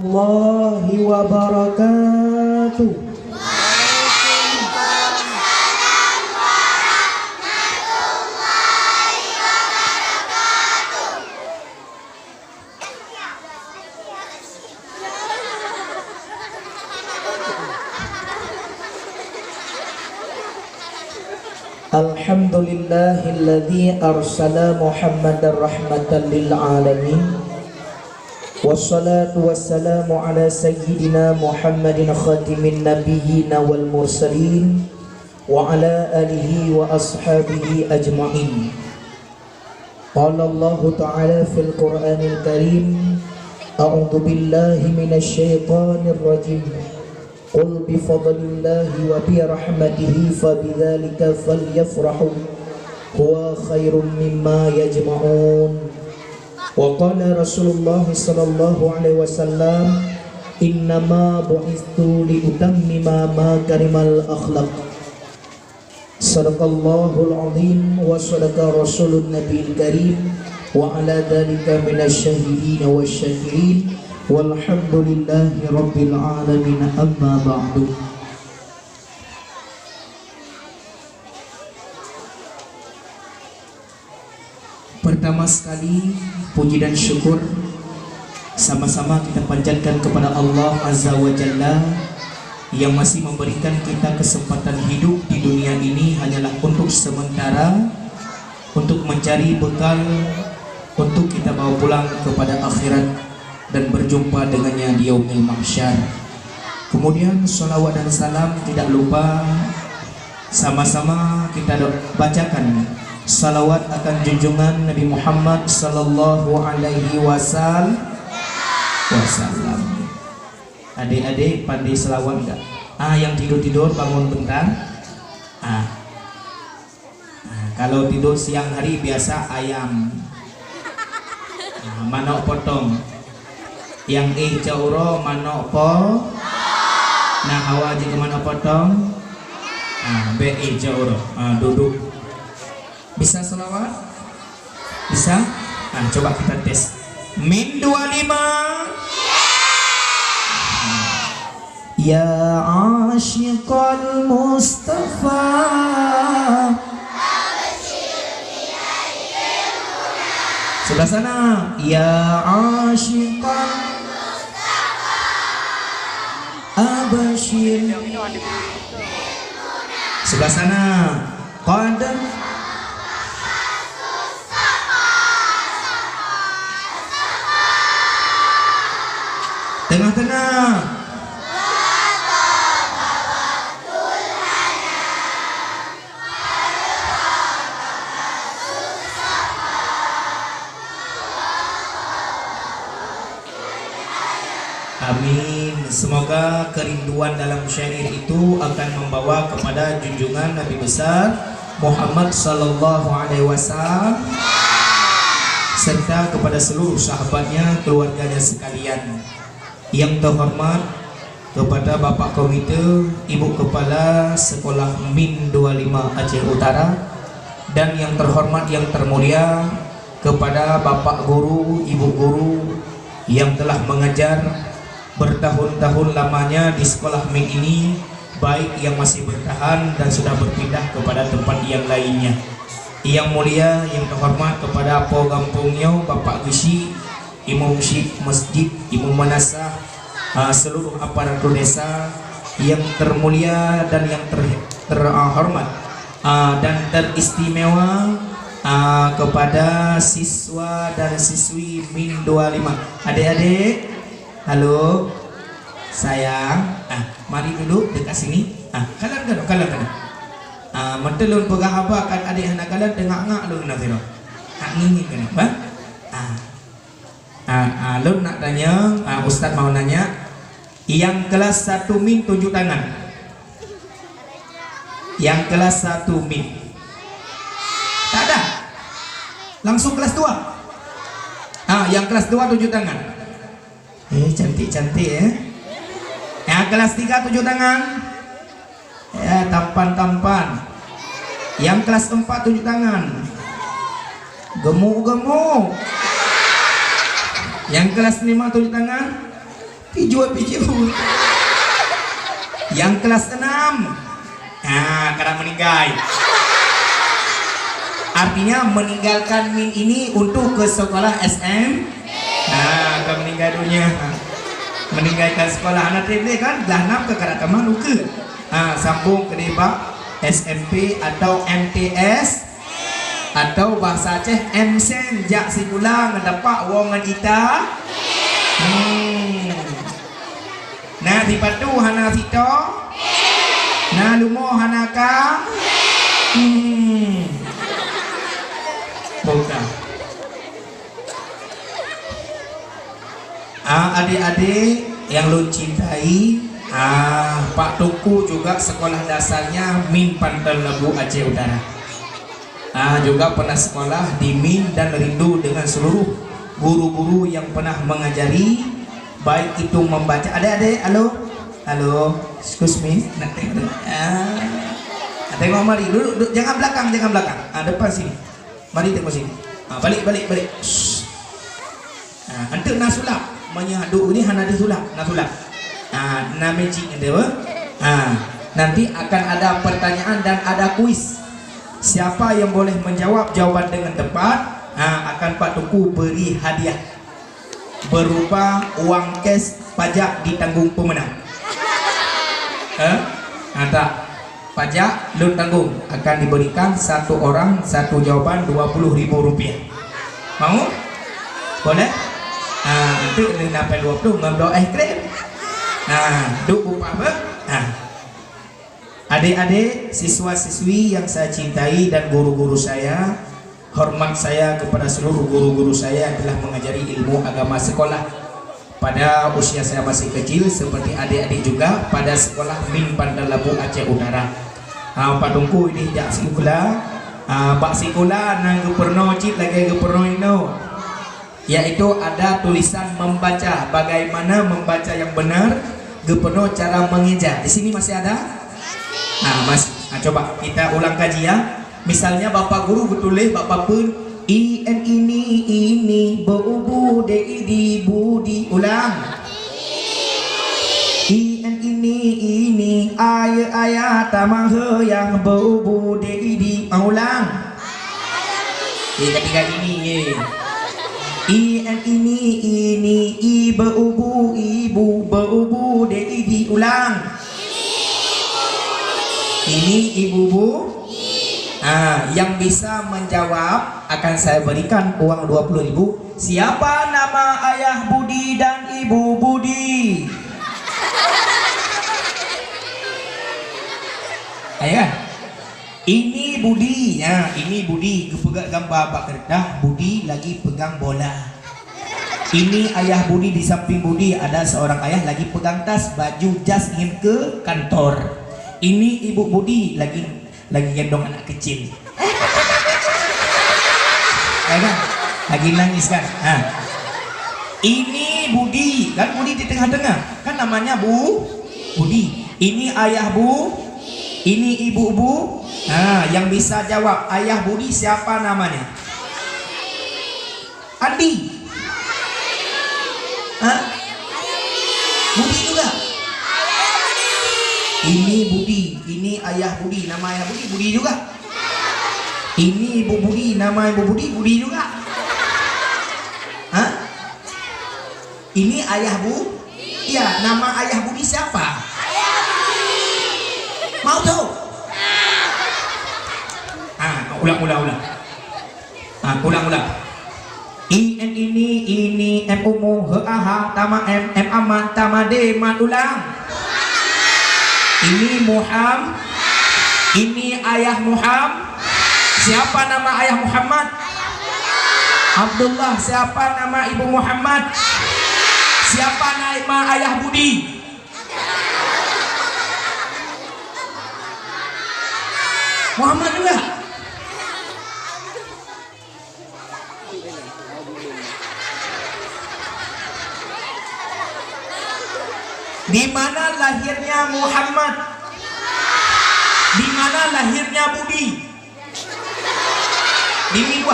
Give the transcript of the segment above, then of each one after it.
Allahi wabarakatuh. Alhamdulillahilladzi arsala Muhammadar rahmatan lil alamin. Wassalatu wassalamu ala sayyidina Muhammadin khatimin nabiyyin wal mursalin wa ala alihi wa ashabihi ajma'in. Qala Allah ta'ala fil Qur'anil Karim, a'udzu billahi minasy syaithanir rajim. Qul bi fadlillahi wa bi rahmatihi fabidzalika falyafrahu huwa khairum mimma yajma'un. Wa qala Rasulullah sallallahu alaihi wasallam, innama bu'istu li utammima makarimal akhlaq. Sadaqallahul azim wa sadaqa rasulun nabiyil karim wa ala dzalika minasy syahidin wasyakirin. Walhamdulillahi rabbil alamin, amma ba'du. Pertama sekali puji dan syukur sama-sama kita panjatkan kepada Allah Azza wa Jalla yang masih memberikan kita kesempatan hidup di dunia ini hanyalah untuk sementara, untuk mencari bekal untuk kita bawa pulang kepada akhirat dan berjumpa dengannya di yaumil mahsyar. Kemudian salawat dan salam tidak lupa sama-sama kita bacakan salawat akan junjungan Nabi Muhammad sallallahu alaihi wasallam. Adik-adik pandai selawat enggak? Yang tidur-tidur bangun bentar. Kalau tidur siang hari biasa ayam. Manok potong. Yang jauro manok po. Nah hawa jika manok potong. Be jauro. Duduk. Bisa selawat? Bisa? Coba kita tes. Min 25. Ya asyiqal Mustafa, sebelah sana. Ya asyiqal Mustafa, abashir. Sebelah sana. Qadam tengah-tengah. Amin. Semoga kerinduan dalam syair itu akan membawa kepada junjungan Nabi besar Muhammad sallallahu alaihi wasallam serta kepada seluruh sahabatnya, keluarganya sekalian. Yang terhormat kepada Bapak Komite, Ibu Kepala Sekolah Min 25 Aceh Utara, dan yang terhormat yang termulia kepada Bapak Guru, Ibu Guru yang telah mengajar bertahun-tahun lamanya di sekolah Min ini, baik yang masih bertahan dan sudah berpindah kepada tempat yang lainnya. Yang mulia, yang terhormat kepada Apo Gampungnya, Bapak Gishi, Imam Syekh Masjid, Imam Manasah, seluruh aparatur desa yang termulia dan yang terhormat dan teristimewa kepada siswa dan siswi Min 25. Adik-adik, halo sayang, mari duduk dekat sini. Kalan. Mentelun pegah apa kan adik anak kalian tengah-tengah lu nak tengok. Ngingin kan apa? Lu nak tanya, Ustaz mau nanya, yang kelas 1 Min tunjuk tangan. Yang kelas 1 Min. Tak ada. Langsung kelas 2. Yang kelas 2 tunjuk tangan. Cantik-cantik ya. Yang kelas 3 tunjuk tangan. Ya, tampan-tampan. Yang kelas 4 tunjuk tangan. Gemuk-gemuk. Yang kelas 5 tunjuk tangan. jual PJU. Yang kelas 6 karena meninggal. Artinya meninggalkan min ini untuk ke sekolah SM. Ke meninggal dunia. Meninggalkan sekolah anak table kan dah nak ke karata malu ke. Sambung ke debak SMP atau MTS atau bahasa Aceh MSen jak si pulang dapat wong kita. Nah dipatu hana sito. Nah lumo hanaka. Bukan. Adik-adik yang lu cintai, Pak Tuku juga sekolah dasarnya Min Pantai Lebu Aceh Utara. Juga pernah sekolah di Min dan rindu dengan seluruh guru-guru yang pernah mengajari, baik itu membaca. Adik-adik, halo, excuse me, nak tengok. Tengok mari, duduk, jangan belakang, depan sini. Mari tengok sini. Balik. Antuk nak sulap, menyaduk ni hana disulap, nak sulap. Nah magic dia. Nanti akan ada pertanyaan dan ada kuis. Siapa yang boleh menjawab jawaban dengan tepat, akan Pak Tuku beri hadiah berupa uang cash pajak ditanggung pemenang. Tak, pajak lu tanggung akan diberikan satu orang satu jawaban Rp20.000. Mau? Boleh? Nanti sampai 20 ngambil krem. Duk upah apa? Adik-adik, siswa-siswi yang saya cintai dan guru-guru saya, hormat saya kepada seluruh guru-guru saya telah mengajari ilmu agama sekolah pada usia saya masih kecil, seperti adik-adik juga pada sekolah Min Pantai Lebu Aceh Utara. Pak Tungku ini jak sekolah, Pak sekolah nang geperno cip lagi geperno ino, yaitu ada tulisan membaca, bagaimana membaca yang benar, geperno cara mengeja. Di sini masih ada? Mas, coba kita ulang kaji ya. Misalnya Bapak guru betulis Bapak pun ini bu di budi, ulang. Ini ayat tamang yang bu di ulang. Ketiga ini ini ibu di ulang. Ini ibu-bu. Yang bisa menjawab akan saya berikan uang 20.000. Siapa nama ayah Budi dan ibu Budi? Ayo kan? Ini Budi, ini Budi pegang gambar Pak Kerdah, Budi lagi pegang bola. Ini ayah Budi, di samping Budi ada seorang ayah lagi pegang tas, baju jas ingin ke kantor. Ini ibu Budi lagi gendong anak kecil. Kan? Lagi nangis kan? Ini Budi, kan Budi di tengah-tengah, kan namanya Budi. Ini ayah Bu, ini ibu Bu. Yang bisa jawab ayah Budi siapa namanya? Adi. Budi juga. Ini Budi, ini ayah Budi, nama ayah Budi juga. Ini ibu Budi, nama ibu Budi juga. Ini ayah Bu? Iya, nama ayah Budi siapa? Mau tahu? Ulang. Ulang. Ini M umu tama M aman tama D mat ulang. Ini Muhammad, ini ayah Muhammad. Siapa nama ayah Muhammad? Abdullah. Siapa nama ibu Muhammad? Siapa nama ayah Budi? Muhammad juga. Di mana lahirnya Muhammad? Di mana lahirnya Budi? Di Minggu.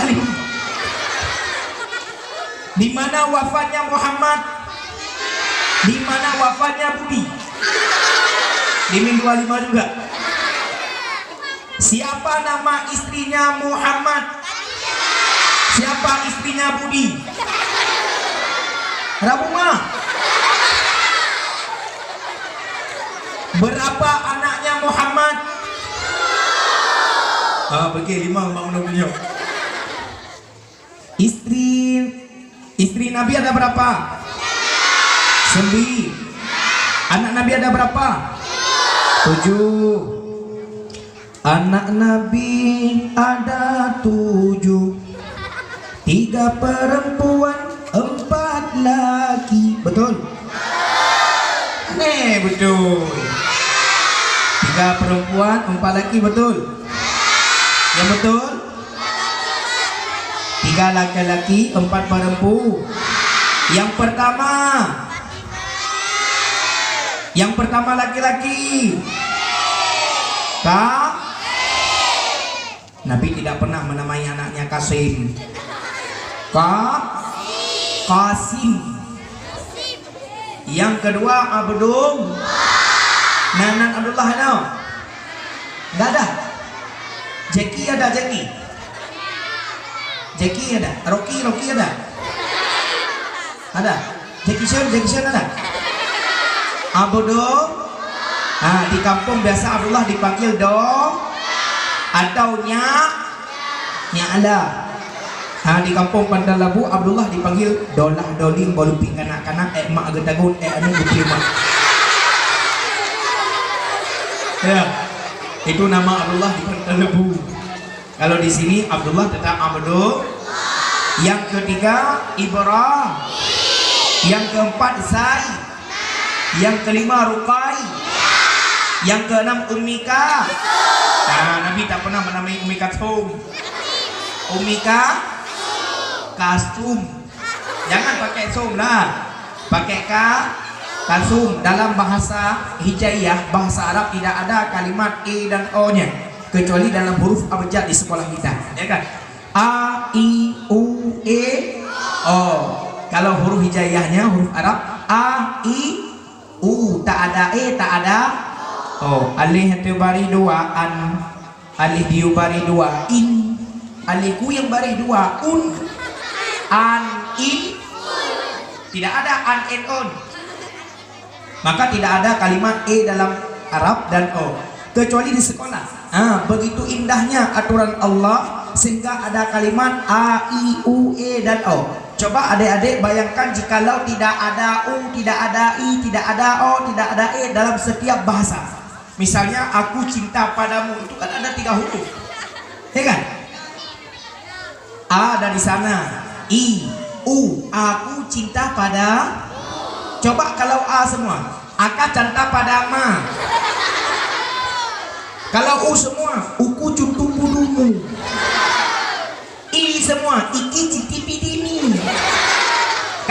Di mana wafatnya Muhammad? Di mana wafatnya Budi? Di Min 25 juga. Siapa nama istrinya Muhammad? Siapa istrinya Budi? Rabuma. Berapa anaknya Muhammad? Pergi 5 bangun beliau. Istri Nabi ada berapa? 9. Anak Nabi ada berapa? 7. Anak Nabi ada 7. 3 perempuan, 4 laki. Betul? Betul. 3 perempuan, 4 laki. Betul? Yang betul? 3 laki-laki, 4 perempuan. Yang pertama laki-laki. Nabi tidak pernah menamai anaknya Kasim. Kasim. Yang kedua Abdul. Nanan Abdullah ada? Enggak ada. Jackie ada, Jackie ada. Rocky ada. Ada. Jackie Chan ada. Abdul. Di kampung biasa Abdullah dipanggil atau Nyala. Di kampung Pandalabu Abdullah dipanggil Dolah Doling Boluping kanak-kanak mak agetagun anu buklima. Ya. Itu nama Abdullah di Pandalabu. Kalau di sini Abdullah tetap Abdul. Yang ketiga Ibrahim. Yang keempat Zaid. Yang kelima Ruqai. Yang keenam Ummika. Nabi tak pernah menamai Ummika Kasum. Jangan pakai sum lah. Pakai kasum. Dalam bahasa Hijaiyah, bahasa Arab tidak ada kalimat E dan O nya kecuali dalam huruf abjad di sekolah kita, ya kan? A, I, U, E, O. Kalau huruf Hijaiyahnya, huruf Arab A, I, U, tak ada E, tak ada O. Alif itu baris 2, an. Alif diu baris 2, in. Alifku yang baris 2, un. An, in. Tidak ada an and on. Maka tidak ada kalimat E dalam Arab dan O kecuali di sekolah. Begitu indahnya aturan Allah sehingga ada kalimat A, I, U, E dan O. Coba adik-adik bayangkan jikalau tidak ada U, tidak ada I, tidak ada O, tidak ada E dalam setiap bahasa. Misalnya aku cinta padamu, itu kan ada 3 huruf, ya kan? A dari sana, I, U, aku cinta pada. Coba kalau A semua, aka cinta pada ma. Kalau U semua, uku cuntu pudumu. I semua, iki cinti pidimi.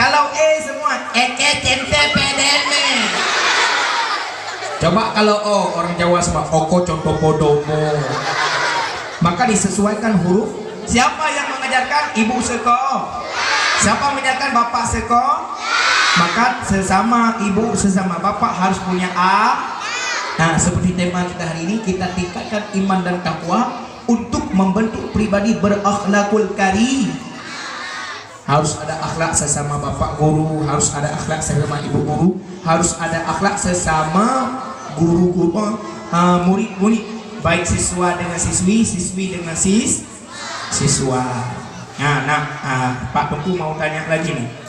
Kalau E semua, eke cente pedeme. Coba kalau O, orang Jawa semua, oko contoh podomo. Maka disesuaikan huruf. Siapa yang mengajarkan? Ibu Seko. Siapa mengajarkan? Bapak Seko. Maka sesama ibu, sesama bapak harus punya A. Nah, seperti tema kita hari ini, kita tingkatkan iman dan takwa untuk membentuk pribadi berakhlakul karim. Harus ada akhlak sesama bapak guru, harus ada akhlak sesama ibu guru, harus ada akhlak sesama guru-guru, murid-murid, baik siswa dengan siswi, siswi dengan siswa. Pak Tengku mau tanya lagi nih.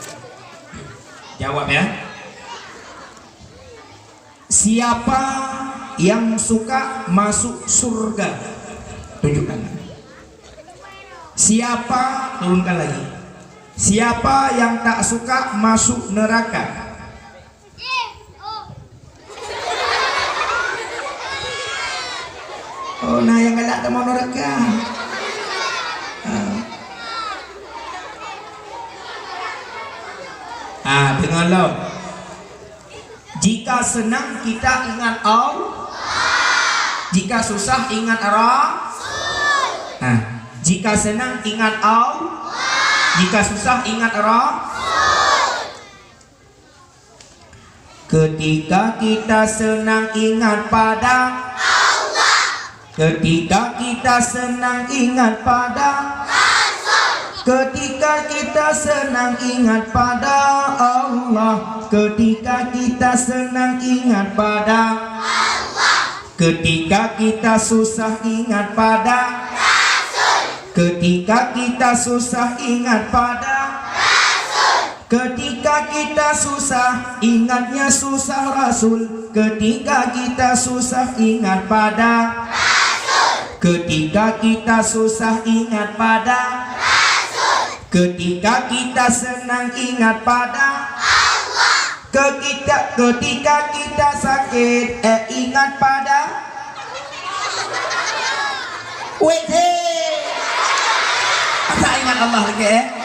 Jawab ya. Siapa yang suka masuk surga? Tunjukkan. Siapa? Turunkan lagi. Siapa yang tak suka masuk neraka? Oh, nah yang galak tak mau neraka. Dengarlah. Jika senang kita ingat Allah, jika susah ingat Allah. Jika senang ingat Allah, jika susah ingat Allah. Ketika kita senang ingat pada Allah. Ketika kita senang ingat pada Rasul. Ketika kita senang ingat pada Allah. Ketika kita senang ingat pada Allah. Ketika kita susah ingat pada Rasul. Ketika kita susah ingat pada ketika kita susah, ingatnya susah Rasul. Ketika kita susah, ingat pada Rasul. Ketika kita susah, ingat pada Rasul. Ketika kita senang, ingat pada Allah. Ketika kita sakit, ingat pada wait, masa ingat Allah lagi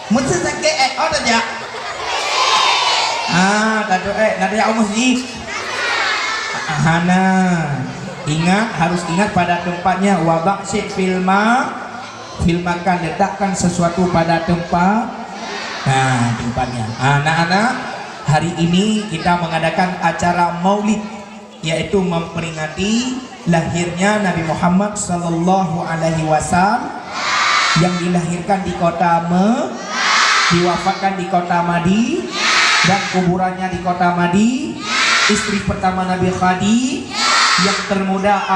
mesti sakit oh tak ya tak ada ya masjid hana ingat harus ingat pada tempatnya wabak syek filmakan letakkan sesuatu pada tempat tempatnya. Anak-anak, hari ini kita mengadakan acara maulid, yaitu memperingati lahirnya Nabi Muhammad sallallahu alaihi wasallam yang dilahirkan di kota diwafatkan di kota Madi dan kuburannya di kota Madi. Istri pertama Nabi Khadi yang termuda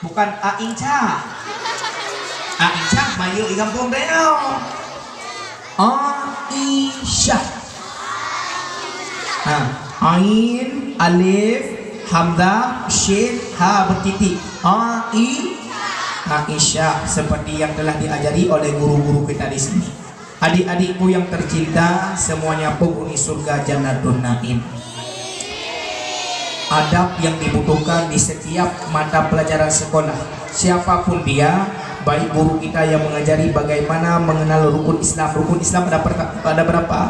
bukan Aisyah. Aisyah mayu di kampung Deo. Aisyah. Ain, alif, hamzah, shin, ha bertitik. Aisyah, seperti yang telah diajari oleh guru-guru kita di sini. Adik-adikku yang tercinta, semuanya penghuni surga Jannatul Naim. Adab yang dibutuhkan di setiap mata pelajaran sekolah, siapapun dia, baik guru kita yang mengajari bagaimana mengenal rukun Islam. Rukun Islam ada berapa?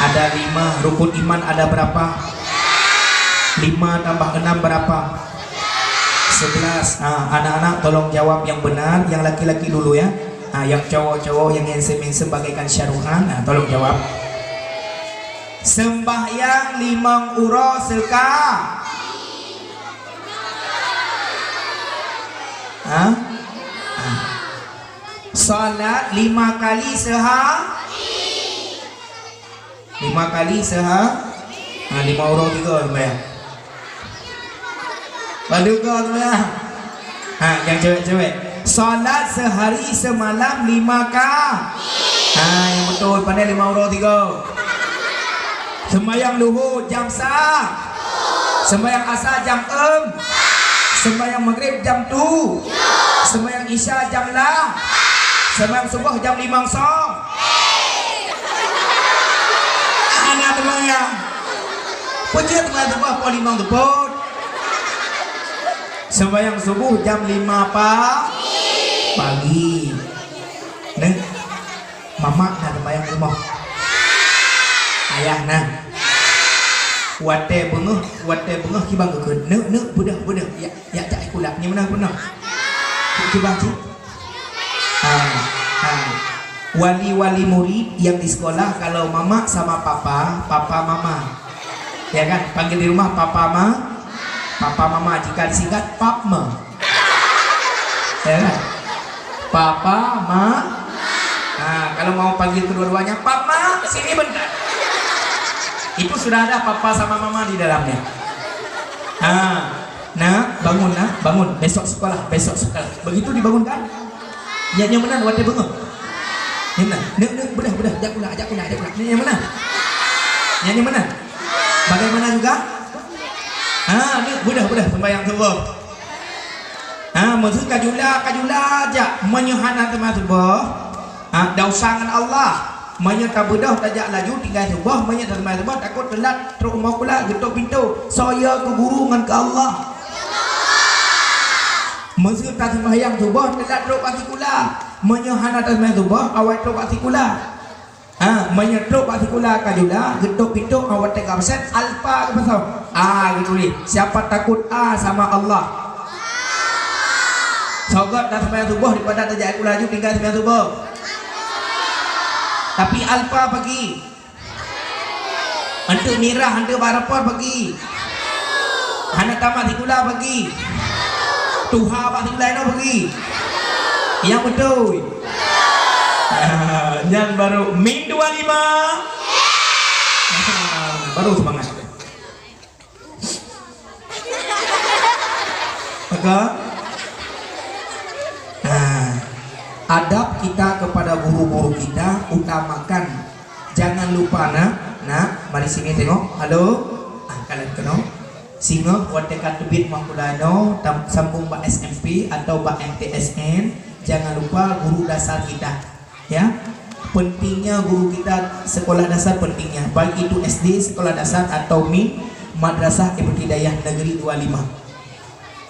Ada 5. Rukun iman ada berapa? 5 tambah 6 berapa? 11. Anak-anak tolong jawab yang benar. Yang laki-laki dulu ya. Yang cowok-cowok yang handsome bagaikan Syaruhan, tolong jawab. Sembahyang 5 uro seka. Salat 5 kali sehari. 5 kali sehari. 5 uro 3 sembahyang. Lalu kau sembahyang. Yang cewek-cewek. Salat sehari semalam 5 kali. Yang betul pandai 5 uro 3. Sembahyang luhur jam sah. Sembahyang asar jam 6. Sembahyang maghrib jam 2. Sembahyang isya jam 6. Sembahyang subuh jam 5 sore. Anak sembahyang. Puji teman subuh pukul 5 teput. Sembahyang subuh jam 5 pagi. Neng, mama nak sembahyang rumah. Ayah nah. Wate bengah kibang ke ne budak ya tak kulak ni mana pernah kibang sih. Wali murid yang di sekolah kalau mama sama papa mama ya kan, panggil di rumah papa mama, jika disingkat papma ya kan, papa ma. Kalau mau panggil kedua-duanya papa sini bentar, itu sudah ada papa sama mama di dalamnya. Bangun besok sekolah. Begitu dibangunkan ya nyaman wate bengok nyaman bedah ajak pula ini nyaman nyanyi mana bagaimana juga ni budah sembahyang subuh. Maksud kajula aja menyuhana teman subuh. Dausangan Allah menyata bedah tajak laju tinggal subuh menyata teman subuh takut telat terus mau pula getok pintu saya ke guru dengan ke Allah. Maksud tak sembahyang subuh telat terus pagi pula menyuhana teman subuh awak terus pagi pula. Menyetruk patikula kajula getuk pintu awak 3% alfa ke pasal gitu ni. Siapa takut sama Allah sogot dah sampai subuh daripada terjadi aku laju tinggal sampai subuh. Tapi alfa bagi. Untuk mirah, untuk barapor bagi. Hana tamat tikula bagi. Tuha bak tikula no bagi. Yang betul. Yang baru min 25. Baru semangat. Maka adab kita kepada guru-guru kita utamakan. Jangan lupa nak mari sini tengok. Halo. Kalian kenal singa buat dekat tebit makulano sambung bak SMP atau bak MTSN. Jangan lupa guru dasar kita. Ya. Pentingnya guru kita sekolah dasar pentingnya. Baik itu SD sekolah dasar atau min Madrasah Ibtidaiyah Negeri 25.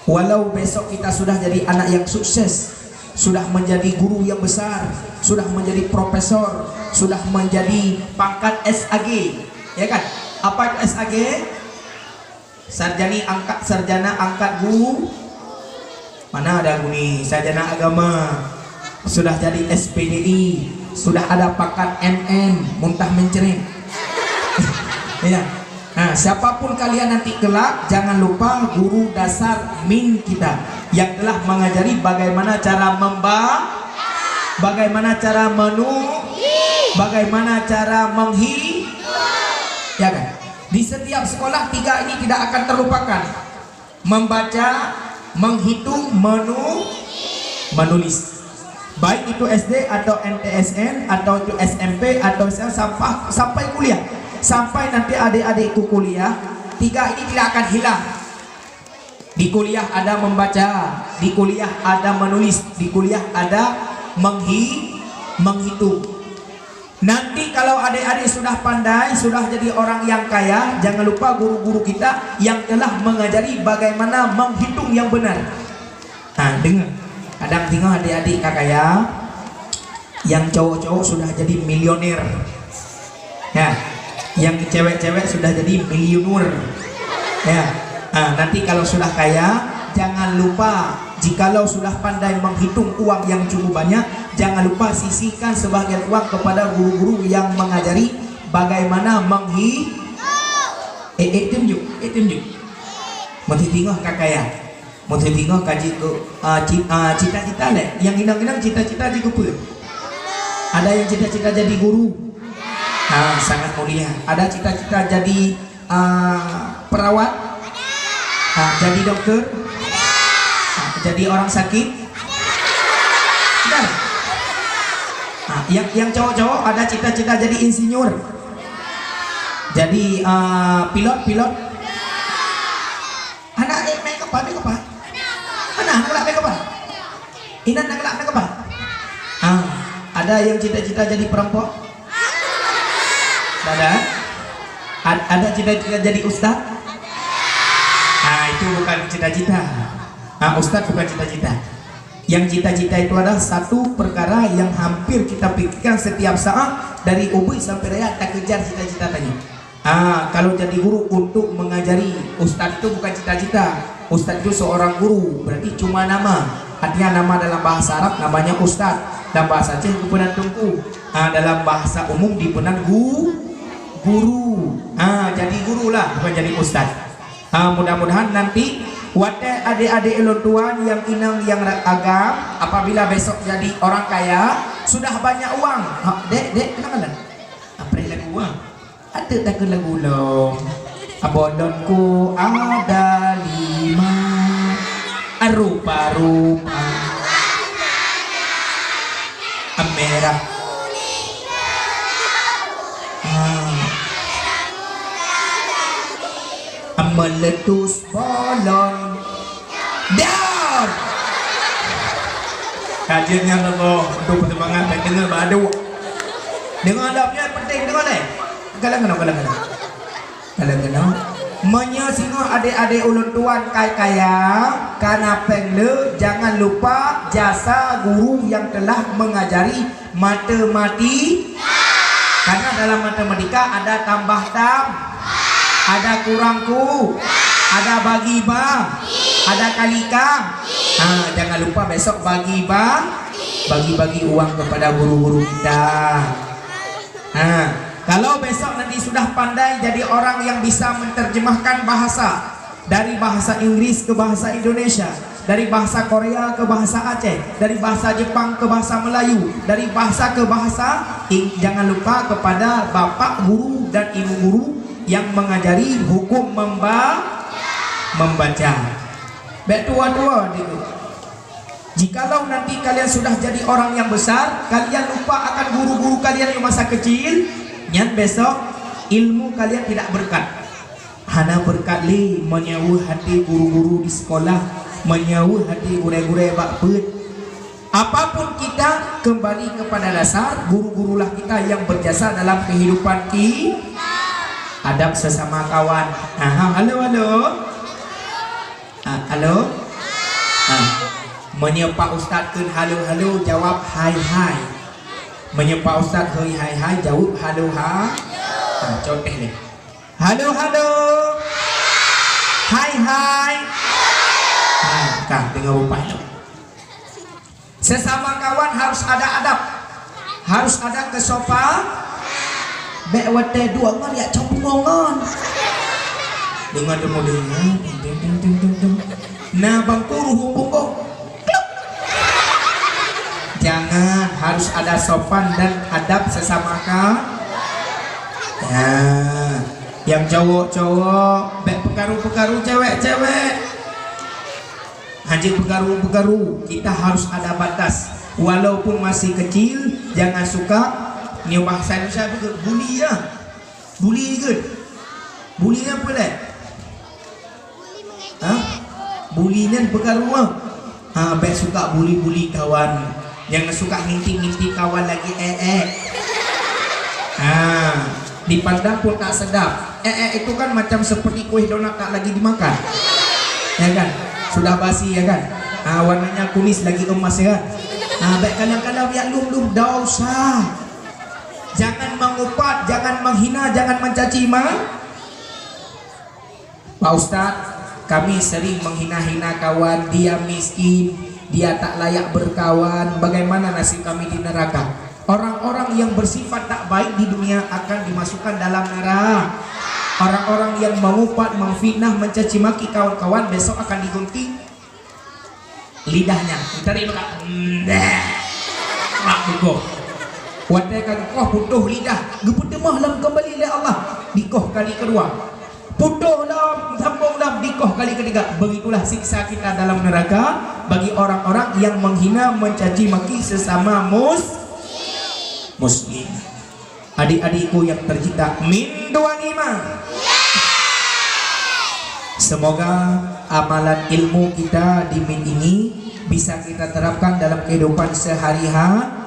Walau besok kita sudah jadi anak yang sukses, sudah menjadi guru yang besar, sudah menjadi profesor, sudah menjadi pangkat SAG, ya kan? Apa itu SAG? Sarjana angkat guru. Mana ada guni? Sarjana agama. Sudah jadi SPDI, sudah ada pangkat MM, muntah mencereng. Ya. Nah, siapapun kalian nanti kelak, jangan lupa guru dasar min kita yang telah mengajari bagaimana cara bagaimana cara bagaimana cara ya kan? Di setiap sekolah 3 ini tidak akan terlupakan. Membaca, menghitung, menulis. Baik itu SD atau MTSN atau itu SMP atau sampai kuliah. Sampai nanti adik-adikku kuliah, 3 ini tidak akan hilang. Di kuliah ada membaca, di kuliah ada menulis, di kuliah ada menghitung. Nanti kalau adik-adik sudah pandai, sudah jadi orang yang kaya, jangan lupa guru-guru kita yang telah mengajari bagaimana menghitung yang benar. Nah, dengar. Kadang tengok adik-adik kakak yang cowok-cowok sudah jadi milioner. Ya. Yang cewek-cewek sudah jadi miliunur. Ya. Nanti kalau sudah kaya, jangan lupa jikalau sudah pandai menghitung uang yang cukup banyak, jangan lupa sisihkan sebagian uang kepada guru-guru yang mengajari bagaimana tunjuk. Mau tengok kakaya. Mau tengok kaji cita-cita le. Yang inang-inang cita-cita jadi apa? Ada yang cita-cita jadi guru. Sangat mulia. Ada cita-cita jadi perawat, jadi dokter, jadi orang sakit. Yang cowok-cowok ada cita-cita jadi insinyur, jadi pilot. Anak naik kapal. Anak naik kapal. Inan naik kapal. Ada yang cita-cita jadi perampok. Ada cita-cita jadi ustaz. Itu bukan cita-cita. Ustaz bukan cita-cita. Yang cita-cita itu adalah satu perkara yang hampir kita pikirkan setiap saat dari ubi sampai raya, tak kejar cita-cita tadi. Kalau jadi guru untuk mengajari, ustaz itu bukan cita-cita. Ustaz itu seorang guru, berarti cuma nama. Artinya nama dalam bahasa Arab namanya ustaz, dalam bahasa Aceh dipenan tungku, dalam bahasa umum dipenan guru. Jadi guru lah, bukan jadi ustaz. Mudah-mudahan nanti wadah adik-adik elon tuan yang inang yang agam, apabila besok jadi orang kaya, sudah banyak uang. Dek kenapa? Apa lagu uang? Ada tak lagu long? Abodonku ada 5 rupa-rupa merah. Meletus bolon down. Kajiannya loh untuk pertimbangan baik dengar badu. Dengar adabnya penting dengar deh. Kalang-kalang. Menyasingo adik-adik ulun tuan kaya karena pengle, jangan lupa jasa guru yang telah mengajari matematika. Karena dalam matematika ada tambah ada kurangku, ada bagi ada kalika. Jangan lupa besok bagi-bagi uang kepada guru-guru kita. Kalau besok nanti sudah pandai jadi orang yang bisa menerjemahkan bahasa dari bahasa Inggris ke bahasa Indonesia, dari bahasa Korea ke bahasa Aceh, dari bahasa Jepang ke bahasa Melayu, dari bahasa ke bahasa, jangan lupa kepada bapak guru dan ibu guru yang mengajari hukum membaca. Baik tua-tua itu. Jikalau nanti kalian sudah jadi orang yang besar, kalian lupa akan guru-guru kalian yang masa kecil, nyat besok ilmu kalian tidak berkat. Hana berkat li menyawu hati guru-guru di sekolah, menyawu hati gure-gure bakput. Apapun kita kembali kepada dasar, guru-gurulah kita yang berjasa dalam kehidupan kita. Adab sesama kawan. Halo. Halo. Menyapa ustaz ke halo jawab hai. Menyapa ustaz hai jawab halo contoh ni. Halo. Hai. Kah dengar bapak tu. Sesama kawan harus ada adab. Harus ada kesopan. Bek wate dua ngan ya cembungan. Dengar demo dengar. Nah bangkuru hukum. Jangan, harus ada sopan dan adab sesama kawan. Yang cowok-cowok, bek pekaru-pekaru cewek-cewek. Haji pekaru-pekaru, kita harus ada batas. Walaupun masih kecil, jangan suka ni bahasa Indonesia betul, bully ya. Bully ke? Bully apa dah? Bully ni pekaru ah. Bek suka bully kawan. Jangan suka nginti kawan lagi dipandang pun tak sedap. Itu kan macam seperti kue donat tak lagi dimakan, ya kan? Sudah basi, ya kan? Warnanya kunis lagi emas, ya kan? Baik kadang-kadang ya lum dosa. Jangan mengupat, jangan menghina, jangan mencaci Pak Ustadz, kami sering menghina-hina kawan, dia miskin, dia tak layak berkawan. Bagaimana nasib kami di neraka? Orang-orang yang bersifat tak baik di dunia akan dimasukkan dalam neraka. Orang-orang yang mengupat, memfitnah, mencaci maki kawan-kawan besok akan digunting lidahnya. Cari luka. Mak bukoh. Watakan koh putuh lidah. Gepedemah lam kembali oleh Allah. Dikoh kali kedua. Putuh lam, sambung lam, dikoh kali ketiga. Begitulah siksa kita dalam neraka bagi orang-orang yang menghina, mencaci maki sesama muslim. Adik-adikku yang tercinta, min 25. Semoga amalan ilmu kita di min ini bisa kita terapkan dalam kehidupan sehari-hari.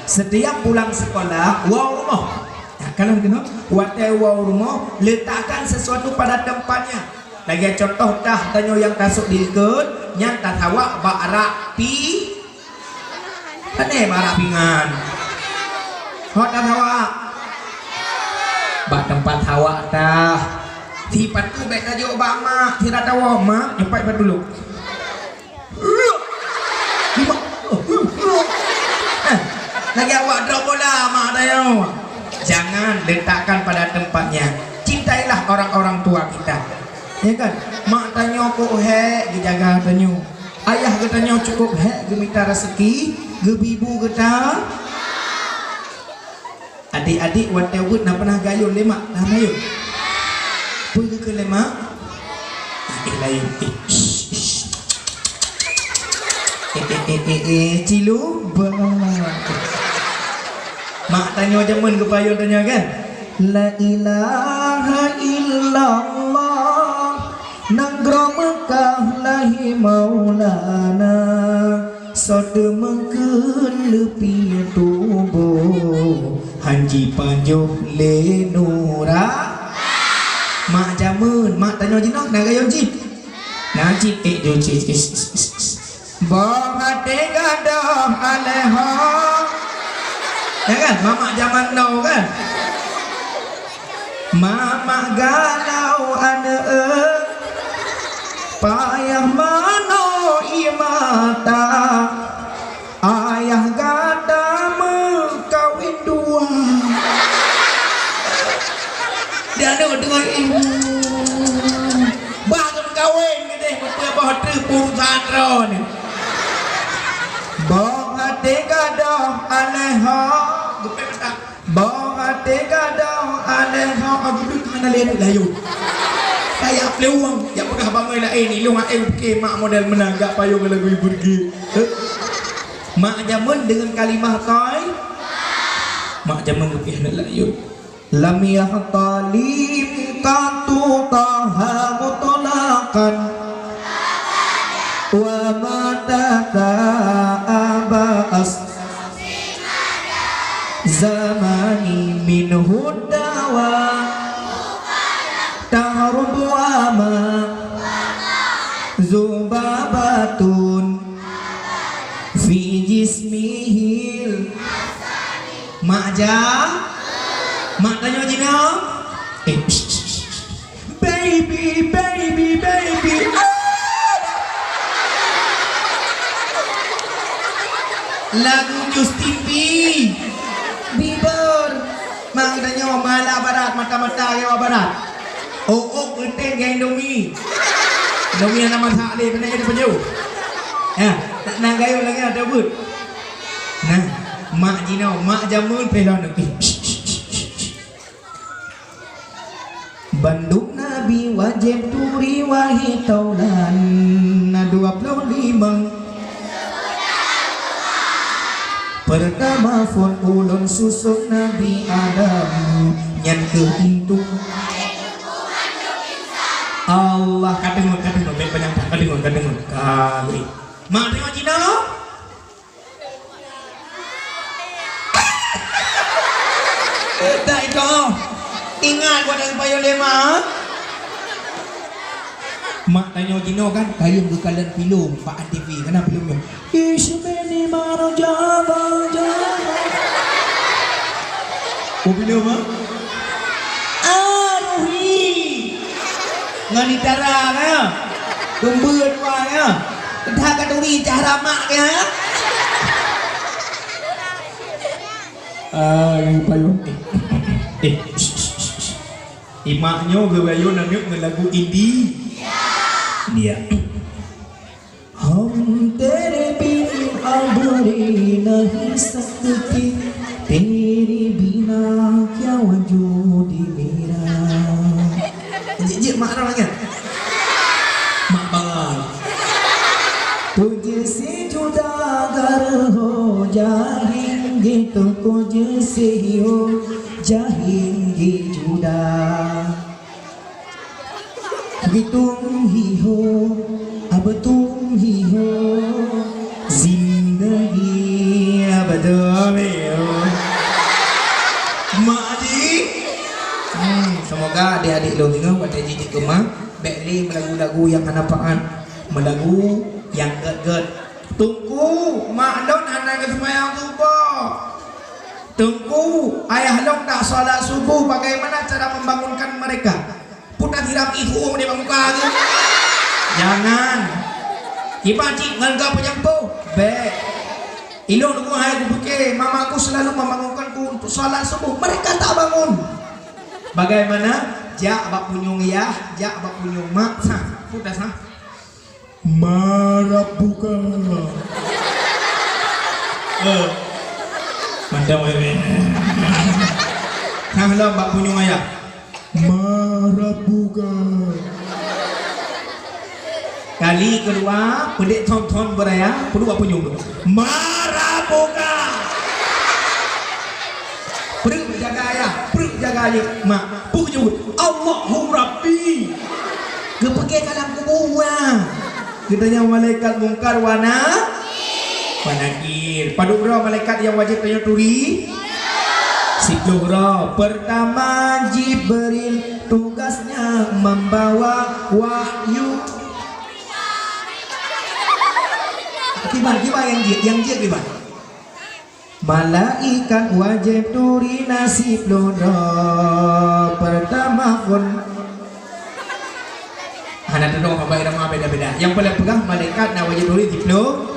Setiap pulang sekolah, rumah. Kalau kena rumah, letakkan sesuatu pada tempatnya. Lagi contoh dah tanya yang tasuk diikut, nyata tawa barak pi. Ane barak pingan. Hot dah tawa. Bak tempat tawa dah. Tipat tu baik tajuk bak mak, tidak tawa mak, nyampai dulu. Lagi awak drop bola mak dah. Jangan letakkan pada tempatnya. Cintailah orang-orang tua kita, ya kan? Mak tanya kok dijaga tanya. Ayah katanya cukup gemita rezeki, gebibu kata. Adik-adik whatever nak pernah gayun lemak, dah gayun. Pergi ke lemak. Lain. Cilu. Mak tanya jaman ke payung tanya kan? La ilaha illallah Nangro Mekah lahi maulana Sode mengken lepi tubuh Hanji panjuh lenura. Mak jaman, mak tanya jinak nak gayung cip. Nak cip Bahate gadah aleha. Ya kan, mama zaman now kan. Mama galau ada payah mano imata. Ayah gada mengkawin dua. Jangan dengar Bang kawin ke deh betul bah terpung santro ni. Bang ate gadah aleha gepe betak. Bang ate gadah aleha aku duduk mana layu. Kayak pelewang yang pernah bangun lain ni lu mak ke mak model menanggak payung lagu ibu pergi. Mak jamun dengan kalimah tai. Mak jamun gepe nak layu. Lam yahtalim katu taha mutlakan wa mataka abas zamani min hudawa tahrubu ama zubabatun fi jismihil ma'ja. Mak tanya Jina, baby, baby, baby. Lagu Justin Bieber. Mak tanya mala barat, mata-mata yang barat. Oh, kenteng yang Indomie. Indomie yang nama tak ada, kena jadi penjauh. Ya, nak gayung lagi ada but. Nah, mak Jina, mak jamun pelon. Bandung Nabi wajib turi wahi taulan 25 pertama fon ulun susuk Nabi Adam nyan ke pintu Allah kadengun baik banyak kadengun kali mak tengok Cina tak itu ingat buat yang payung lema. Mak tanya Gino kan payung bekalan film Pak TV kenapa filmnya Ismeni maro java oh film apa? Aruhi nganitara ya gembur dua ya dah kaduri cara mak ya yang payung imaknya gawayo namanya ngelagu indie dia hum tere bin abri nahi sakti tere bina kya wujudi mera je mak namanya mak bangal tujhe se juda agar ho jayenge तुमको जैसे हो जाएंगे जुदा कि तुम ही हो अब तुम ही हो जिंदगी अब तुम्हें हो mak adik semoga adik-adik lo dengar pada jijik kemah bekli melagu-lagu yang kanapaan melagu yang get-get tunggu mak long anak kesemayang subuh tunggu ayah long tak salat subuh bagaimana cara membangunkan mereka putar tiram ibu di muka tu jangan cik ngalga penyampu baik ilong tunggu ayah aku fikir mama aku selalu membangunkanku untuk salat subuh mereka tak bangun bagaimana jak bak punyung ya jak bak punyung mak sah putar sah marabuka macam ini nah lah bak punyung ayah marabuka kali kedua pedek ton beraya perlu bak punyung marabuka perlu jaga ayah perlu jaga ayah mak perlu jemput Allahu Rabbi kepeke kalam kubur kitanya malaikat mungkar wanakir padubra malaikat yang wajib tanya turi Sikluhra pertama Jibril tugasnya membawa wahyu gimana yang dia gimana malaikat wajib turi nasib lura pertama pun anak tu dong apa beda-beda. Yang paling pegang malaikat nak wajib turi diplo.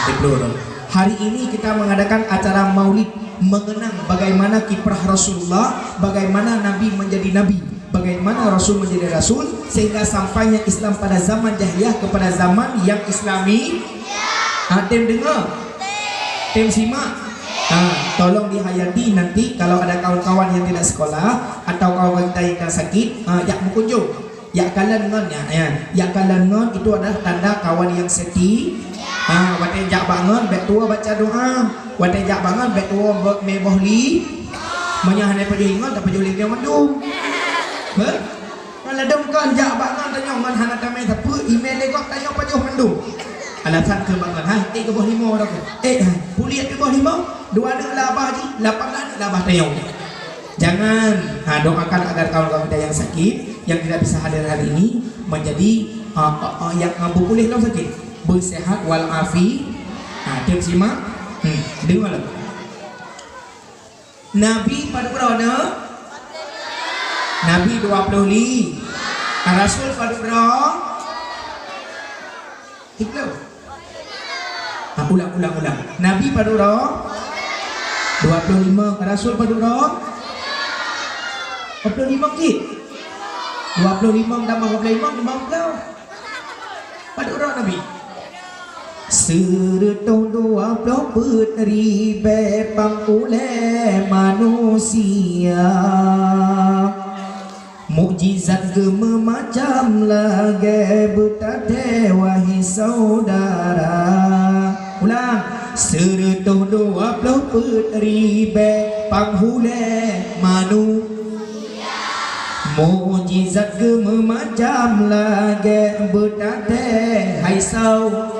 Diplo. Hari ini kita mengadakan acara maulid mengenang bagaimana kiprah Rasulullah, bagaimana Nabi menjadi Nabi, bagaimana Rasul menjadi Rasul, sehingga sampainya Islam pada zaman jahiliyah kepada zaman yang Islami. Tem dengar? Tem simak? Tolong dihayati nanti kalau ada kawan-kawan yang tidak sekolah atau kawan kita yang sakit, yak berkunjung, yak kalan ngon ya, yak kalan ngon itu adalah tanda kawan yang seti. Watai jak bangun, bet tua baca doa, watai jak bangun, bet tua mebohli, menyahanai pejulingan tapi pejuling dia mendung. Kalau dengkan jak bangun tanya man hana tamai tapi email legok tanya pejuh mendung. Alasan ke bangun, ke bawah 5 orang puliat ke bawah 5, 2 ada labah je, 8 ada labah tayang. Jangan doakan agar kawan-kawan kita yang sakit, yang tidak bisa hadir hari ini menjadi yang berpulih dalam sakit, bersehat walafi. Tiap simak, dengar lah. Nabi pada berapa? Nabi 20 Rasul pada berapa? Ulang. Nabi pada berapa? 25. Rasul pada berapa? 25 kit. 25 tambah 25 50. Pada berapa Nabi? Seretong 20 puteri bepangulai manusia, mukjizat gema macam lagi bertade wahai saudara. Ulang. Seretong 20 puteri bepangulai manusia, mukjizat gema macam lagi bertade hai saudara.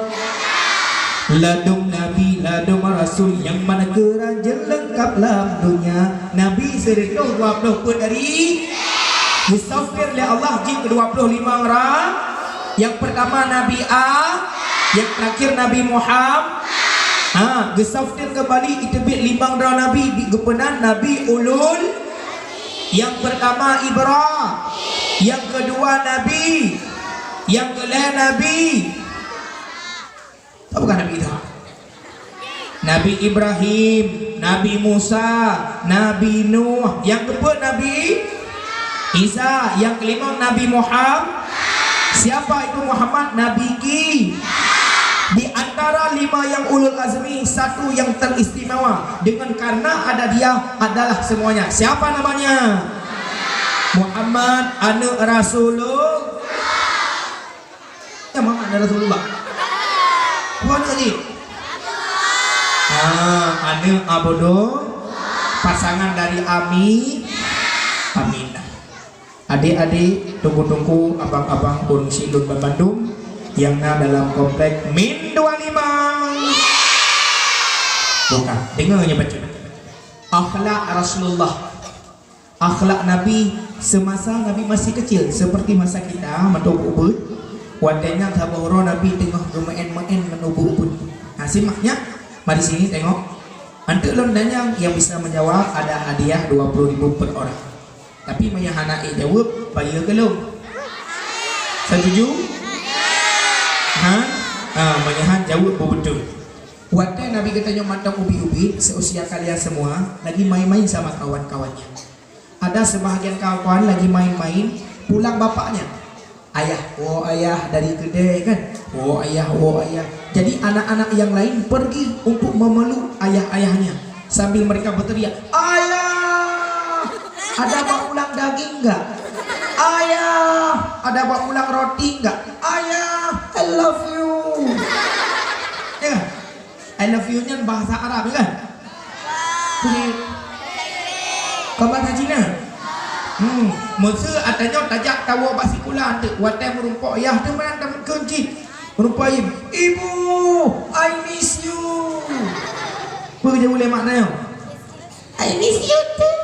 Ladung Nabi, ladung Rasul yang mana keraja lengkap dalam dunia. Nabi seretong 20 puteri Mustafir oleh Allah jin ke-25 orang. Yang pertama Nabi A, yang terakhir Nabi Muhammad. Gesaftir kembali itu bit 5 orang Nabi di gepenan Nabi Ulul. Yang pertama Ibrahim, yang kedua Nabi, yang kelima Nabi. Apa bukan Nabi itu? Nabi Ibrahim, Nabi Musa, Nabi Nuh, yang keempat Nabi Isa, yang kelima Nabi Muhammad. Siapa itu Muhammad? Nabi Ki. Di antara 5 yang ulul azmi, satu yang teristimewa dengan karena ada dia adalah semuanya. Siapa namanya? Muhammad anak Rasulullah. Ya Muhammad anak Rasulullah. Mana ni? Anak Abodo, pasangan dari Aminah. Adik-adik, tunggu-tunggu abang-abang pun silun Bandung yang dalam komplek Min 25. Bukan, dengarnya baca. Akhlak Rasulullah, akhlak Nabi semasa Nabi masih kecil, seperti masa kita mentok ubud. Wadanya saboro Nabi tengah gemain-main menubuk-ubud. Simaknya, mari sini tengok. Untuk londanya yang bisa menjawab ada hadiah 20.000 per orang. Tapi Maya Hanai jawab, bayar ke belum? Setuju? Maya Han jawab betul. Waktu Nabi katanya mata ubi-ubi, seusia kalian semua lagi main-main sama kawan-kawannya. Ada sebahagian kawan lagi main-main, pulang bapaknya. Ayah, oh ayah dari kedai kan? Oh ayah, oh ayah. Jadi anak-anak yang lain pergi untuk memeluk ayah-ayahnya sambil mereka berteriak, ayah, ada bawa pulang daging enggak? Ayah, ada bawa pulang roti enggak? Ayah, I love you. Ya kan? I love you-nya bahasa Arab kan? Kau bahasa Cina? Masa adanya tajak tawa basikulah tu watai merumpok ayah tu mana teman kunci merumpok ibu, I miss you. Apa dia boleh maknanya? I miss you too.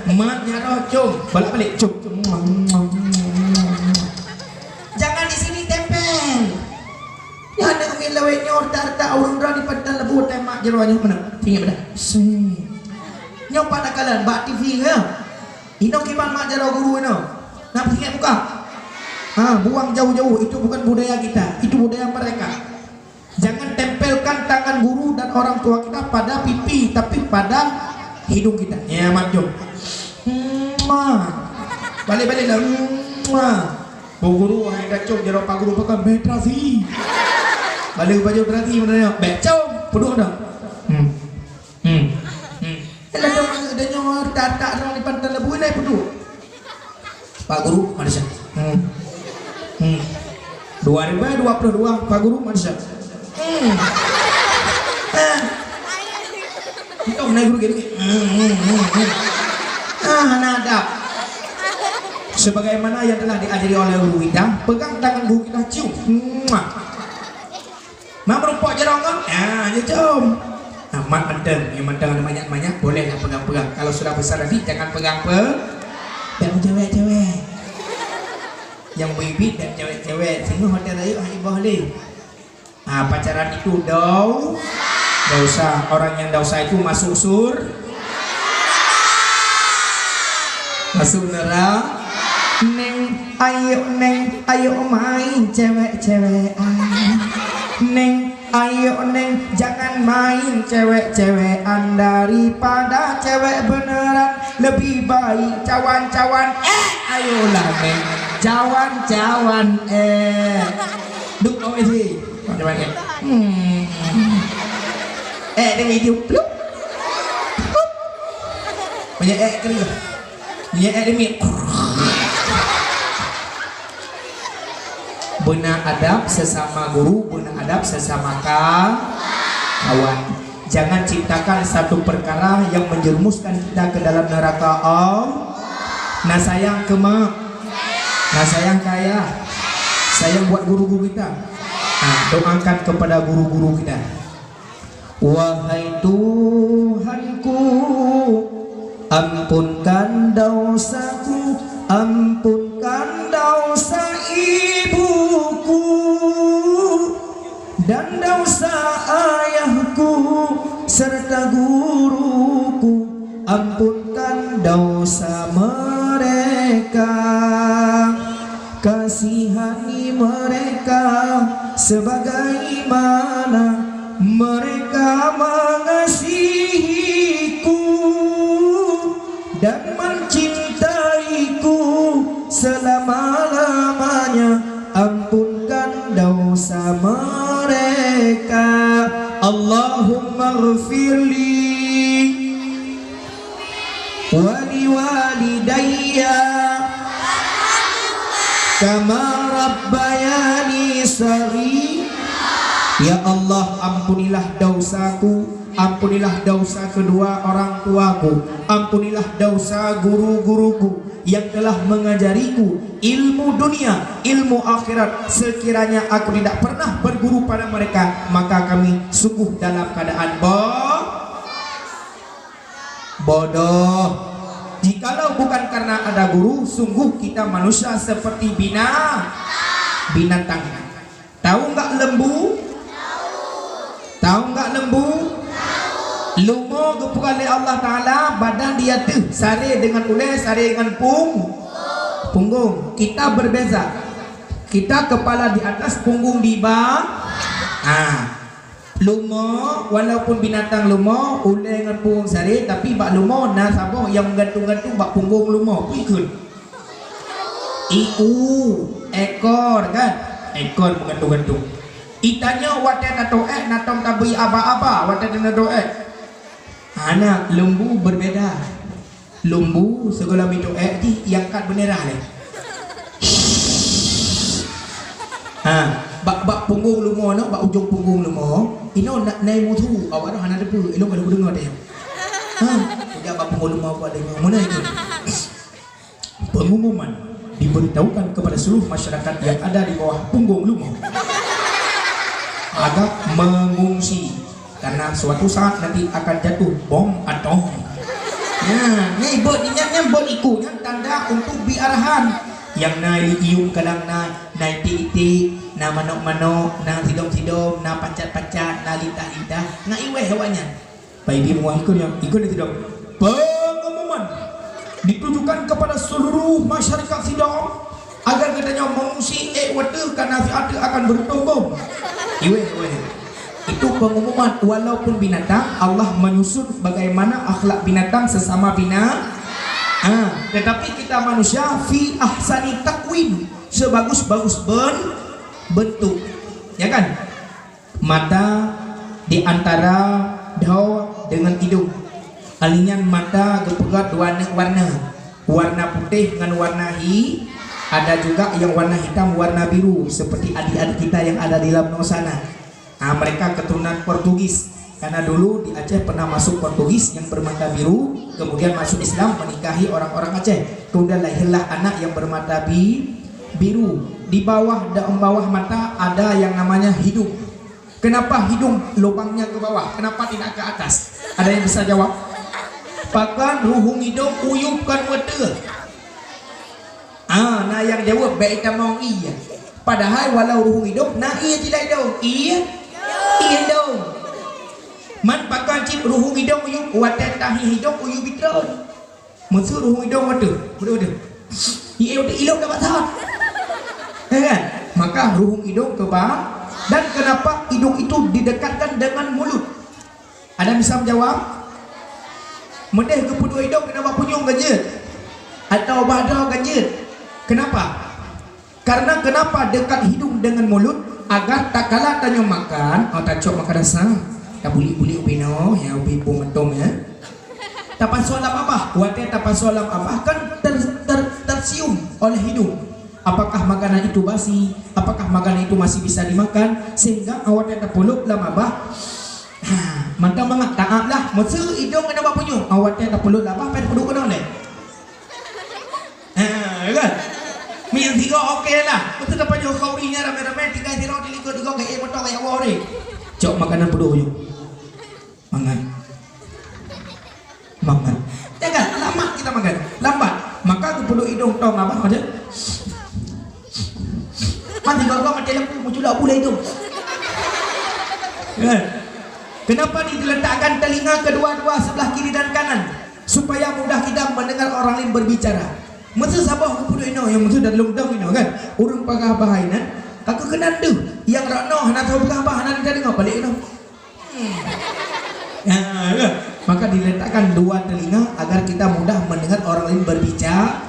Maknya roh cum, balik-balik cum. Jangan di sini tempel. Ya nak ambil lawet nyor tak urang di padang lebu temak jeroanya mana? Tinggi pada. Nyok pada kalian bak TV ke? Ino kiban mak jaro guru ino. Nak ingat buka? Buang jauh-jauh, itu bukan budaya kita, itu budaya mereka. Jangan tempelkan Jangankan tangan guru dan orang tua kita pada pipi, tapi pada hidung kita. Ya, macam. Balik-balik lah. Bu guru hai kacau jero pak guru pakai betrasi. Balik baju berarti mana? Becau, peduh dah. Elah dah nyor tak orang di pantai lebu ni peduh. Pak guru mana sah? 2022 Pak guru mana sah? Kau naik guru gini. Nadab. Sebagaimana yang telah diajari oleh guru kita, pegang tangan guru kita, cium. Mak merumpok jerong kan? Dia cium. Mak menteng, yang menteng ada banyak-banyak, bolehlah pegang-pegang. Kalau sudah besar nanti jangan pegang yang cewek-cewek, yang bibit dan cewek-cewek. Semua hotel ayo ibah ni. Pacaran itu dosa. Orang yang dosa itu masuk masuk neraka. Neng ayo main cewek-cewekan. Neng ayo jangan main cewek-cewekan, daripada cewek beneran lebih baik cawan-cawan. Ayolah neng cawan-cawan. Duk mau isi cawan. Dia video pluk. Banyak kering. Banyak demi. Benar adab sesama guru, benar adab sesama kawan. Jangan ciptakan satu perkara yang menjerumuskan kita ke dalam neraka. Nah sayang ke mak, nah sayang kaya, sayang buat guru-guru kita. Doakan kepada guru-guru kita. Wahai Tuhanku, ampunkan dosaku, ampunkan dosa ibuku dan dosa ayahku serta guruku, ampunkan dosa mereka, kasihani mereka sebagaimana mereka mengasihiku dan mencintaiku selama-lamanya. Ampunkan dosa mereka. Allahumma ghfirli wa liwalidayya kama rabbayani shaghira. Ya Allah, ampunilah dosaku, ampunilah dosa kedua orang tuaku, ampunilah dosa guru-guruku yang telah mengajariku ilmu dunia, ilmu akhirat. Sekiranya aku tidak pernah berguru pada mereka, maka kami sungguh dalam keadaan bodoh. Jikalau bukan karena ada guru, sungguh kita manusia seperti binatang. Tahu nggak lembu? Tahu nggak lembu? Lumo gepukan oleh Allah Ta'ala, badan dia tuh sari dengan ulai, sari dengan punggung. Kita berbeza. Kita kepala di atas, punggung di bawah. Lumo walaupun binatang lumo, ulai dengan punggung sari, tapi bak lumo nah sabah yang menggantung-gantung bak punggung lumo pikun. Ekor kan? Ekor menggantung-gantung. Itanya wadah natong tabi aba-aba wadah natoe. Anak lembu berbeda. Lembu segala minum di yang kat bendera ni. Bak punggung lumo no, bak ujung punggung lumo. Ino nak naik mutu awak dah hana depu. Ino kada dengar dia. Dia bak punggung lumo apa dengar. Mana itu? Pengumuman diberitahukan kepada seluruh masyarakat yang ada di bawah punggung lumo agar mengungsi karena suatu saat nanti akan jatuh bom atom. Ni bot ni bot ikunya tanda untuk biarahan yang naik iung kadang naik titik na manok-manok na tidom-tidom na pacat-pacat na litah-litah na iweh hewanya. Baik semua ikut tidak. Pengumuman ditujukan kepada seluruh masyarakat Sidong agar katanya mengungsi water karena si ada akan bertumbung. Iwe itu pengumuman walaupun binatang Allah menyusun bagaimana akhlak binatang sesama tetapi kita manusia fi ahsani takwim, sebagus-bagus bentuk, ya kan? Mata di antara daun dengan hidung, alinyan mata gepegat warna putih dengan warna ada juga yang warna hitam, warna biru seperti adik-adik kita yang ada di Labno sana. Mereka keturunan Portugis karena dulu di Aceh pernah masuk Portugis yang bermata biru, kemudian masuk Islam menikahi orang-orang Aceh, kemudian lahirlah anak yang bermata biru. Di bawah mata ada yang namanya hidung. Kenapa hidung lubangnya ke bawah? Kenapa tidak ke atas? Ada yang bisa jawab? Pakan ruhung hidung uyupkan wete. Nah yang jawab baik tamang iya. Padahal walau ruhung hidung, nah iya tidak hidung. Iya hidung. Man pakan cip ruhung hidung uyup watet tahi hidung uyup bitron. Musuh ruhung hidung wete. Udah. Iya udah ilok dapat tahan. Kan? Maka ruhung hidung ke bawah. Dan kenapa hidung itu didekatkan dengan mulut? Ada yang bisa menjawab? Medeh ke puduk hidung kenapa punyung ganjit? Atau badan ganjit? Kenapa? Karena kenapa dekat hidung dengan mulut? Agar tak kalah tanya makan, tak cok makan rasa, tak buli-buli ubino, ya ubi pumetong ya. Tapan soalam apa? Kuatnya tapan soalam apa? Kan tersium oleh hidung. Apakah makanan itu basi? Apakah makanan itu masih bisa dimakan? Sehingga awalnya terpuluk lama bah. Mantap banget. Taat lah. Maksud hidung kena apa punyung? Awalnya terpuluk lama. Apa yang puluk kena oleh? Kan? Yang tiga okey lah. Betul tak punyung kaurinya ramai-ramai. Tiga zero dilikut tiga kayak motor kayak awal ni. Cok makanan puluk punyung. Mangan. Jangan lambat kita makan. Lambat. Maka puluk hidung tong apa aja? Mati kau macam lembu muncul boleh itu. Kenapa diletakkan telinga kedua-dua sebelah kiri dan kanan supaya mudah kita mendengar orang lain berbicara. Masa sabah aku punya yang masa dah longdang ini kan. Orang pagah bahainan, kakak kenal tu. Yang rano nak tahu pagah bahanan dia dengar balik itu. Maka diletakkan dua telinga agar kita mudah mendengar orang lain berbicara.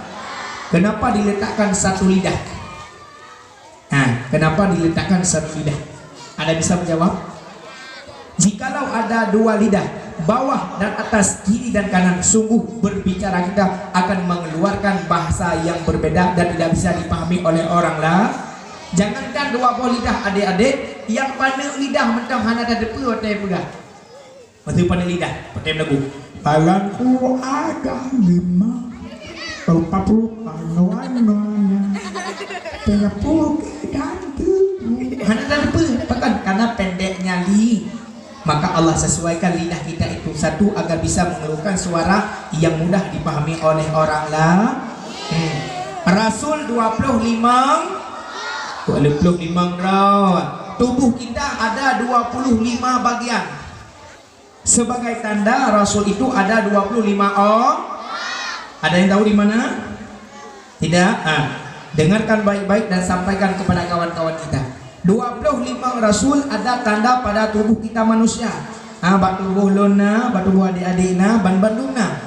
Kenapa diletakkan satu lidah? Kenapa diletakkan satu lidah? Ada bisa menjawab? Jikalau ada dua lidah, bawah dan atas, kiri dan kanan, sungguh berbicara kita akan mengeluarkan bahasa yang berbeda dan tidak bisa dipahami oleh orang lah. Jangankan dua buah lidah adik-adik, yang pandai lidah mentang hana ada depu atau pegah. Maksud pandai lidah, pakai lagu. Alanku ada 5 40 panuannya. Pengapu dan hana ada depu, bahkan karena pendeknya maka Allah sesuaikan lidah kita itu satu agar bisa mengeluarkan suara yang mudah dipahami oleh orang lah. Rasul 25 rawat. Tubuh kita ada 25 bagian. Sebagai tanda Rasul itu ada 25 Ada yang tahu di mana? Tidak? Dengarkan baik-baik dan sampaikan kepada kawan-kawan kita. 25 Rasul ada tanda pada tubuh kita manusia. Batubuh lona, batubuh adik-adikna, ban-bandungna.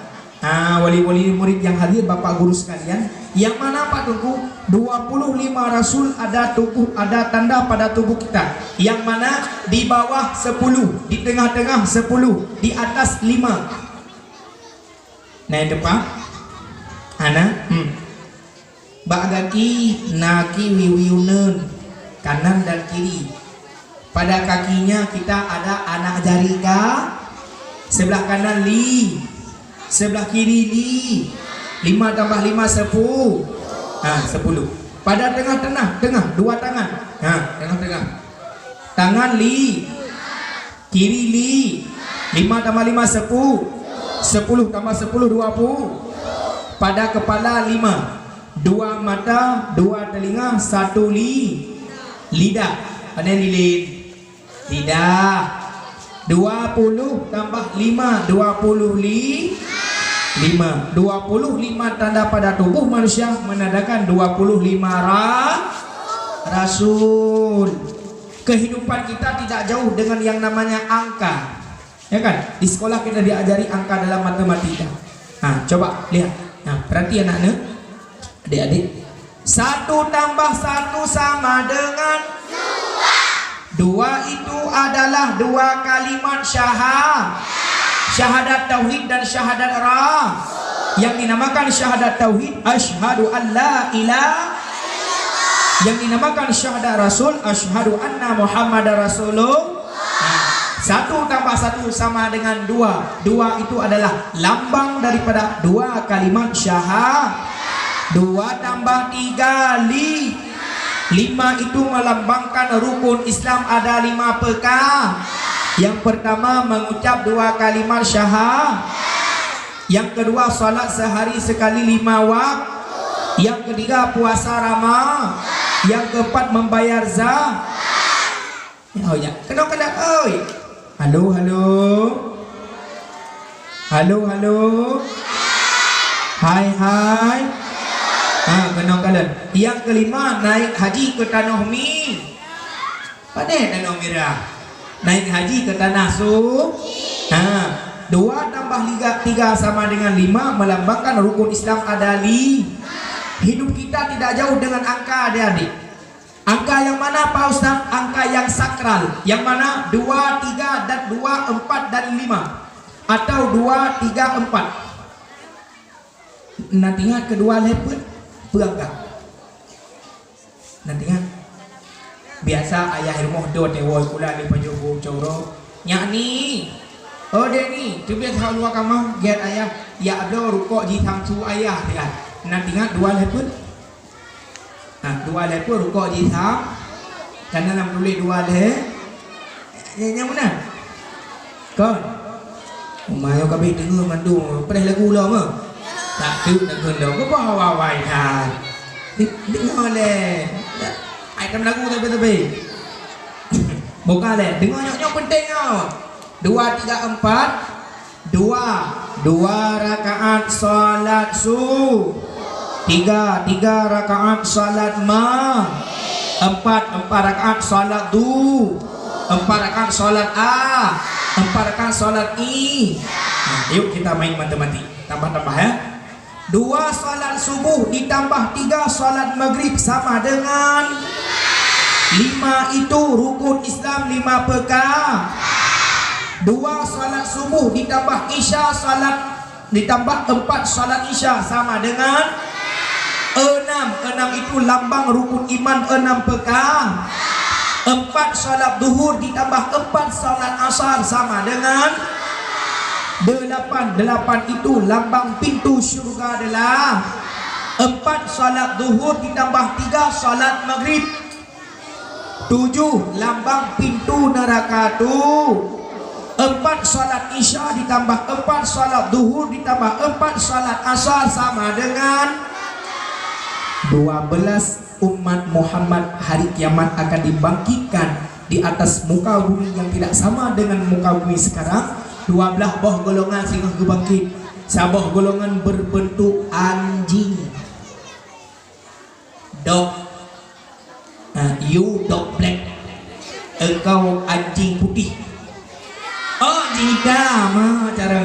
Wali-wali murid yang hadir, bapak guru sekalian, yang mana Pak Tuku 25 Rasul ada tanda pada tubuh kita. Yang mana di bawah 10, di tengah-tengah 10, di atas 5. Nah yang depan Bagaki naki wiwiuneun, kanan dan kiri. Pada kakinya kita ada anak jari ka, sebelah kanan li, sebelah kiri li. 5 tambah 5 10. 10. Pada tengah dua tangan. Tengah. Tangan li, kiri li. 5 tambah 5 10. 10 tambah 10 20. Pada kepala 5. 2 mata, 2 telinga, 1 lidah. Ada lilin. Lidah. 20 tambah 5 20 5. 25 tanda pada tubuh manusia menandakan 25 Rasul. Kehidupan kita tidak jauh dengan yang namanya angka. Ya kan? Di sekolah kita diajari angka dalam matematika. Nah, coba lihat. Nah, perhatian anak-anak, adik-adik. 1 tambah 1 sama dengan 2. 2 itu adalah 2 kalimat syahadat tauhid dan syahadat ra. Yang dinamakan syahadat tauhid asyhadu an la ilaha, yang dinamakan syahadat rasul asyhadu anna muhammadar rasulullah. 1 tambah 1 sama dengan 2. 2 itu adalah lambang daripada 2 kalimat syahadat. 2 tambah 3 5 itu melambangkan rukun Islam ada 5 perkara. Yang pertama mengucap 2 kalimat syahadat. Yang kedua salat sehari sekali 5 waktu. Yang ketiga puasa Ramadan. Yang keempat membayar zakat. Oh ya, kena oi. Halo. Hai. Kena kalian. Yang kelima naik haji ke tanah Mi. Pada tanah merah. Naik haji ke tanah Suci. 2 tambah 3 sama dengan 5 melambangkan rukun Islam ada 5. Hidup kita tidak jauh dengan angka, adik-adik. Angka yang mana Pak Ustaz? Angka yang sakral. Yang mana? 2, 3 dan 2, 4 dan 5. Atau 2, 3, 4. Nanti ingat kedua lepet berangkat. Nanti ingat. Biasa ayah rumah do tewoi kula di pajogo coro. Nyak ni. Oh dia ni. Tu biasa luar kamar giat ayah. Ya ada rukuk di tangsu ayah dia. Nanti ingat 2 lepet. 2 lepet rukuk di tang. Karena nak tulis 2 lepet. Yang mana? Kau. Mayo kabeh dengar mandu. Pedih lagu lah mah. Tak tu nak kena ke bawa wai kan. Dengar le. Ai kam lagu tapi. Bukan le. Dengar nyok penting ah. 2, 3, 4. 2 rakaat salat subuh. 3 rakaat salat ma. 4 rakaat salat du. 4 rakaat salat a. 4 rakaat salat i. Yuk kita main matematik. Tambah-tambah ya. 2 salat subuh ditambah 3 salat maghrib sama dengan 5 itu rukun Islam 5 perkara. 2 salat subuh ditambah isya salat ditambah 4 salat isya sama dengan 6. 6 itu lambang rukun iman 6 perkara. 4 salat duhur ditambah 4 salat asar sama dengan 8. 8 itu lambang pintu syurga adalah 4 salat duhur ditambah 3 salat maghrib. 7 lambang pintu neraka tu. 4 salat isya ditambah 4 salat duhur ditambah 4 salat asar sama dengan 12. Umat Muhammad hari kiamat akan dibangkitkan di atas muka bumi yang tidak sama dengan muka bumi sekarang. 12 boh golongan sehingga bangkit. Saboh golongan berbentuk anjing. Dog. You dog black. Engkau anjing putih. Oh anjing hitam. Cara.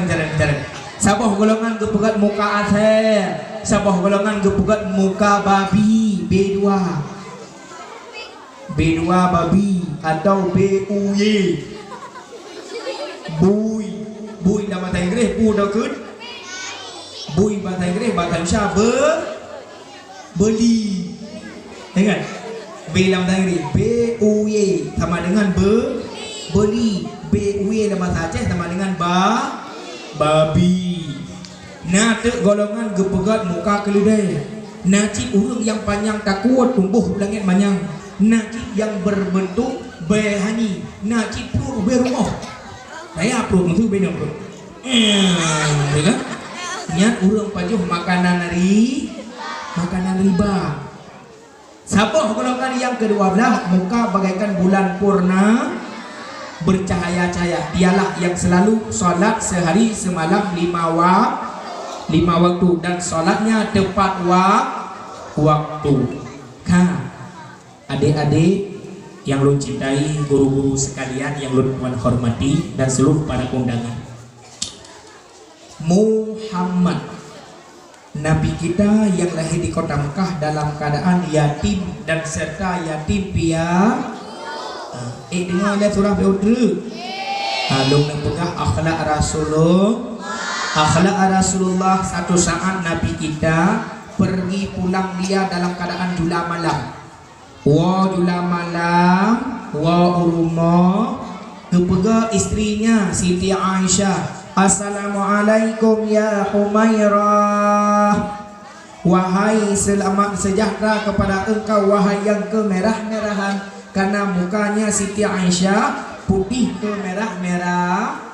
Saboh golongan gepegat muka aser. Saboh golongan gepegat muka babi. B2 babi atau BUY. Bui dalam bahasa Inggeris bu dah kun. Bui bahasa Inggeris bahasa Malaysia beli. Dengar. B dalam bahasa Inggeris BUY sama dengan beli. BUY dalam bahasa Aceh sama dengan babi. Nah tu golongan gepegat muka keledai. Najib urang yang panjang takut tumbuh langit manyang. Najib yang berbentuk behani. Najib perut berumah. Saya perut itu beda perut. Kan? Niat urang pajuh makanan riba. Saboh golongan yang ke-12 muka bagaikan bulan purna bercahaya-cahaya. Dialah yang selalu solat sehari semalam 5 waktu dan solatnya tepat waktu. Adik-adik yang lu cintai, guru-guru sekalian yang lu hormati, dan seluruh para undangan. Muhammad, Nabi kita yang lahir di kota Mekah dalam keadaan yatim dan serta yatim piatu. Dengar lihat surah Beudru. Long nak pegang akhlak Rasulullah. Satu saat Nabi kita pergi pulang dia dalam keadaan jula malam. Wa urumah. Kepega istrinya Siti Aisyah. Assalamualaikum ya Humairah. Wahai selamat sejahtera kepada engkau wahai yang kemerah-merahan. Karena mukanya Siti Aisyah putih kemerah-merah.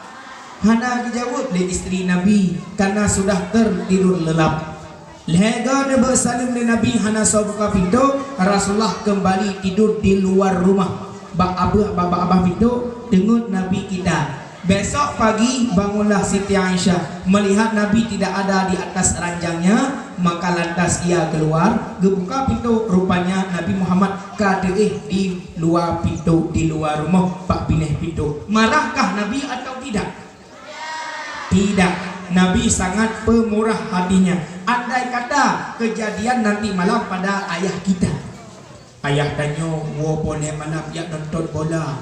Hana dijawab oleh isteri Nabi karena sudah tertidur lelap. Lega dia bersalim dengan Nabi, hana buka pintu. Rasulullah kembali tidur di luar rumah. Abah pintu dengut Nabi kita. Besok pagi bangunlah Siti Aisyah, melihat Nabi tidak ada di atas ranjangnya, maka lantas ia keluar, gebuka pintu, rupanya Nabi Muhammad kadeih di luar pintu, di luar rumah, pak bineh pintu. Marahkah Nabi atau tidak? Tidak. Nabi sangat pemurah hatinya. Andai kata kejadian nanti malam pada ayah kita, ayah tanya, "Wo boleh malam ya nonton bola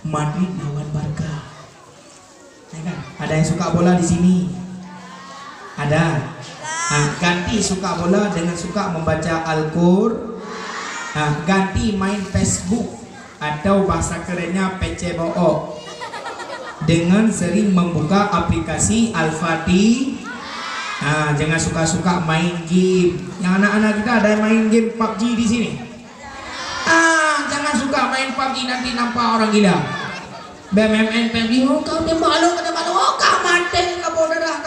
Madrid lawan Barca?" Ada yang suka bola di sini? Ada. Ganti suka bola dengan suka membaca Al-Qur'an. Ganti main Facebook atau bahasa kerennya PCBO dengan sering membuka aplikasi Al-Fatih. Jangan suka-suka main game. Yang anak-anak kita ada yang main game PUBG di sini. Jangan suka main PUBG, nanti nampak orang gila. BMN PMD, kau dia malu, kau mati, kau darah.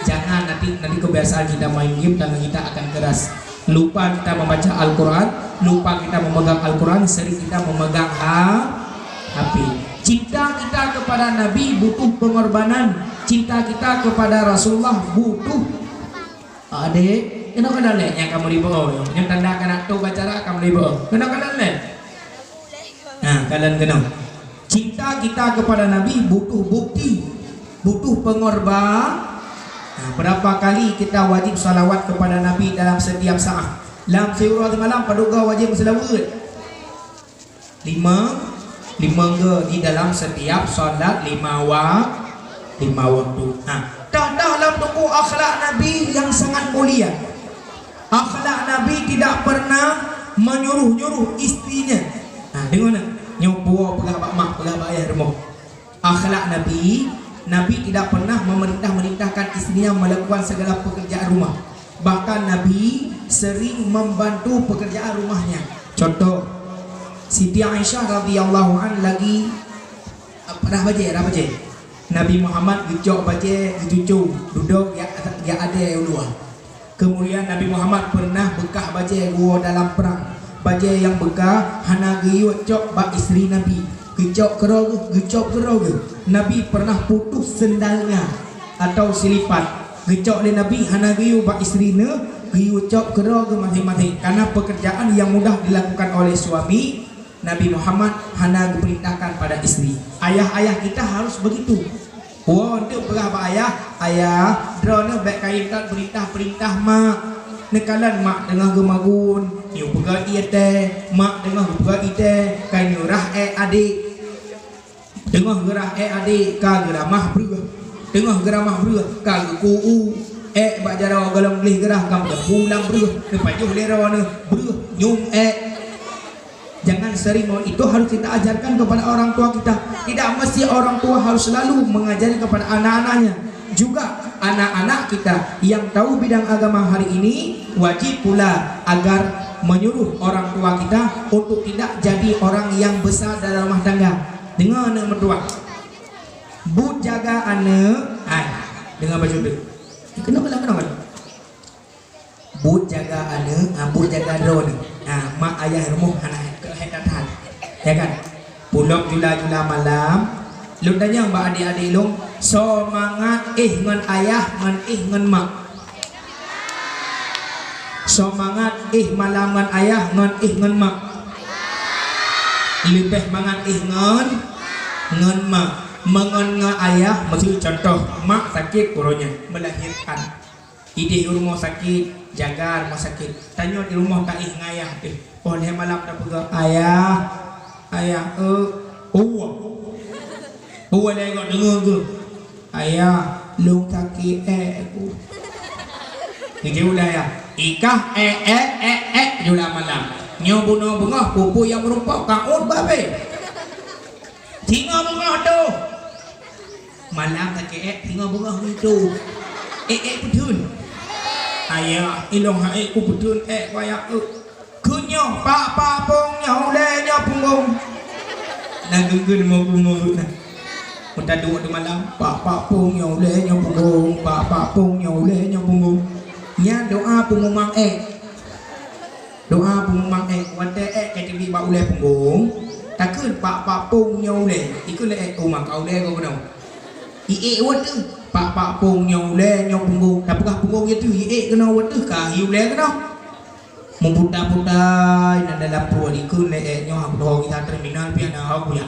Jangan, nanti kebiasaan kita main game, tangan kita akan keras. Lupa kita membaca Al-Quran, lupa kita memegang Al-Quran, sering kita memegang HP. Cinta kita kepada Nabi butuh pengorbanan. Cinta kita kepada Rasulullah butuh. Adik, kenapa kalian yang kamu ribu? Yang tanda kanak tu bacara kamu ribu. Kenapa kalian? Kalian kenal. Cinta kita kepada Nabi butuh bukti, butuh pengorbanan. Berapa kali kita wajib salawat kepada Nabi dalam setiap saat? Dalam sehari malam paduga wajib selawat 5 ke di dalam setiap solat 5 waktu. Dalam tuku akhlak Nabi yang sangat mulia. Akhlak Nabi tidak pernah menyuruh-nyuruh istrinya. Dengar nyopo pegawai mak, pegawai ayah rumah. Akhlak Nabi tidak pernah memerintahkan istrinya melakukan segala pekerjaan rumah. Bahkan Nabi sering membantu pekerjaan rumahnya. Contoh, Siti Aisyah radhiyallahu an lagi dah baca. Nabi Muhammad gejok baca cucu duduk ya ada luar. Kemudian Nabi Muhammad pernah bekah baca gua dalam perang. Baca yang bekah hana geyut cok bak isteri Nabi. Gecok kerau. Nabi pernah putus sendalnya atau silipat. Gecok le Nabi hana geyut bak istrinya, geyut cok kerau ke masing-masing. Karena pekerjaan yang mudah dilakukan oleh suami, Nabi Muhammad hana diperintahkan pada istri. Ayah-ayah kita harus begitu. Untuk berapa ayah drone baik kain tak perintah mak. Nekalan mak dengar gemagun, niu pega iete, mak dengar pega ite, kain urah adik. Dengar gerah adik, ka geramah beruh. Dengar geramah beruh, ka kuu. Bak jara galam boleh gerah kam pulang beruh. Kepajuh lerawana beruh nyum Jangan sering itu harus kita ajarkan kepada orang tua kita. Tidak mesti orang tua harus selalu mengajari kepada anak-anaknya. Juga anak-anak kita yang tahu bidang agama hari ini wajib pula agar menyuruh orang tua kita untuk tidak jadi orang yang besar dalam rumah tangga. Dengar anak mertua, bu jaga anak, dengar baju tu. Kenapa? Bu jaga anak, bu jaga drone. Mak ayah rumah anak kehedatan, ya kan? Pulang jula malam. Lu tanya mbak adik-adik lu, semangat ngan ayah ngan mak. Semangat malam ngan ayah ngan mak. lebih mangan ngen mengen ayah masih contoh mak sakit uronya melahirkan ide rumah sakit jaga rumah sakit tanya di rumah tak ngayah deh oleh malam dah pegang ayah lagi dengar ke ayah lu sakit aku dia udah ya ikah jual malam nyo bunuh bengah pupu yang merupakan kaun babe tinggal bengah tu malam sakit tinggal bengah itu betul ayah ilong ku betul kaya kunyo pak pung nyau le nyau punggung nak genggen mau punggung nak kita duduk di malam pak pung nyau le nyau punggung pak pung nyau le nyau punggung nya doa punggung mang doa punggung mang wate kayak tibi bau le punggung takkan pak pung nyau le ikut le mak kau le kau kenal wate pak pung nyau le nyau punggung apakah punggung itu kenal wate kah hiu le kenal memputar-putar dan dalam puan ikut le nyau hang kita terminal piana aku ya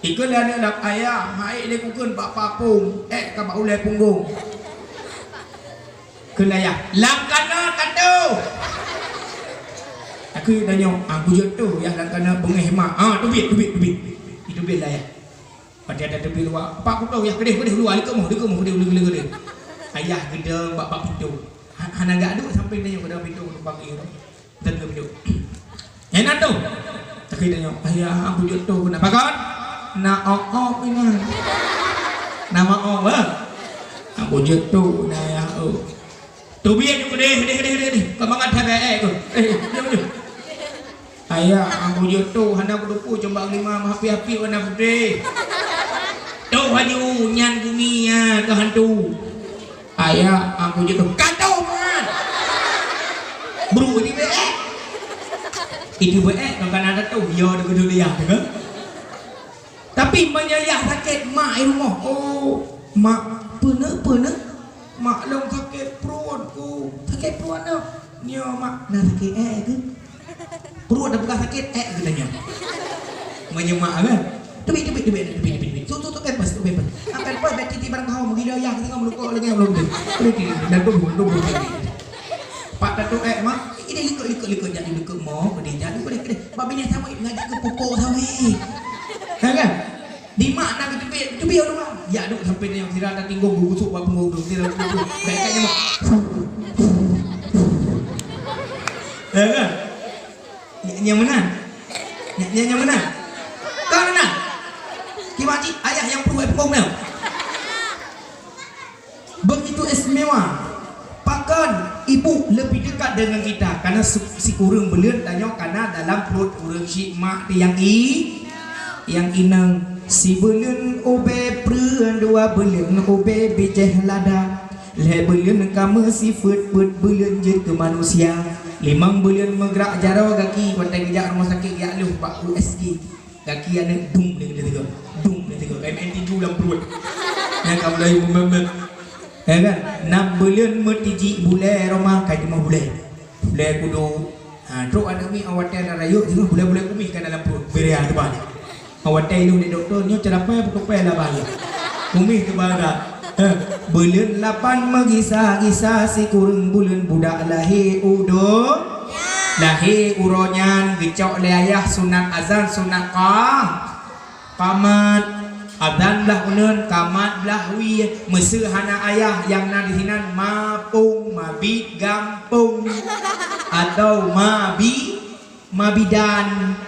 ikut le anak ayah mai le kukun pak pung ka bau le punggung kenaya langkana kado aku tanya aku jatuh ya langkana bengeh mak dubit itu bil lah ya pada ada tepi luar pak aku tahu ya gede luar lik mau gede ayah gedeng bapak pintu hana gak aduk sampai tanya pada pintu numpang iyo dan ke pintu enak tu tak tanya ayah aku jatuh kenapa kan nak ini nama aku jatuh nah ya tu biar tu gede kemangat hagai tu ayah aku jatuh hana aku dupu coba lima api warna putih tu haju nyan bumi ya ke hantu ayah aku jatuh kacau man bro ini itu kan ada tu ya dulu dia tapi menyayah sakit mak rumah mak pernah mak long sakit perutku sakit perut no nyo mak nak sakit ke perut dah bukan sakit katanya menyemak kan tebik tu bebas akan pas beti tiban kau mengira yang tengah melukok lagi belum tu dan tu pak tu mak ini likut jadi likut mau dia jadi boleh babi ni sama ngaji ke pupuk sawi kan di mana kita biar rumah ya duk sampai yang sirah dah tinggung busuk buat punggung duk sirah baiknya mak kan yang mana kau mana kiwaji ayah yang perlu punggung dia begitu istimewa pakan ibu lebih dekat dengan kita karena si kurang belian tanya karena dalam perut kurang si mak yang inang si belian obe pruan dua belian obe bijeh lada le belian kamu sifat belian je ke manusia limang belian menggerak jaro kaki konten kerja rumah sakit ya lu pak USG kaki ada dung dia tiga MNT dalam perut yang kamu lagi memang kan 6 belian metiji bule rumah kai rumah bule kudu truk ada mi awat ada rayu juga bule kumis kan dalam perut beria depan awat itu di doktornya cerapai putupai lah bahaya kumis ke barat belian 8 mengisah-kisah si kurang bulan budak lahir lahir uronyan gecok le ayah sunat azan sunat qamat azan belah unen kamat belah wi mesir hana ayah yang na di sinan mapung mabit gampung atau mabidan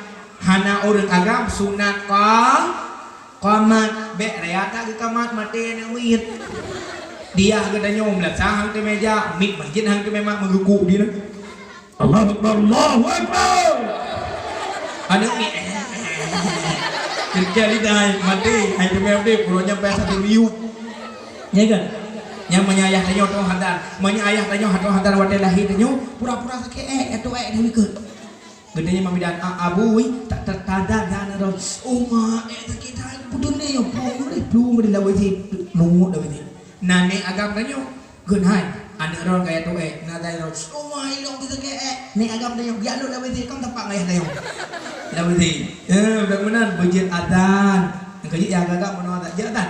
hana orang agam sunat qamat be reata ke kamat mate na wit dia ke danyom lah sahang ke meja mit masjid hang ke memang mengguguk dia Allahu Akbar ada ni kerja lidah mati hai demam dia purunya pesa teriu ya kan yang menyayah tanyo tu hantar menyayah tanyo hantar wate lahir tanyo pura-pura sakit itu ni ke gedenya mamidan abu tak tertadar dan ro mak sakit hai pudun ni yo plung ni lawi ti nungu lawi ti nane agam tanyo gen hai anak orang kaya tu na tayo oh my long kita ke ni agam tayo ya lu lawan dia kam tempat ngayah tayo lawan dia benar bujit adan kaji ya agak mana tak jadan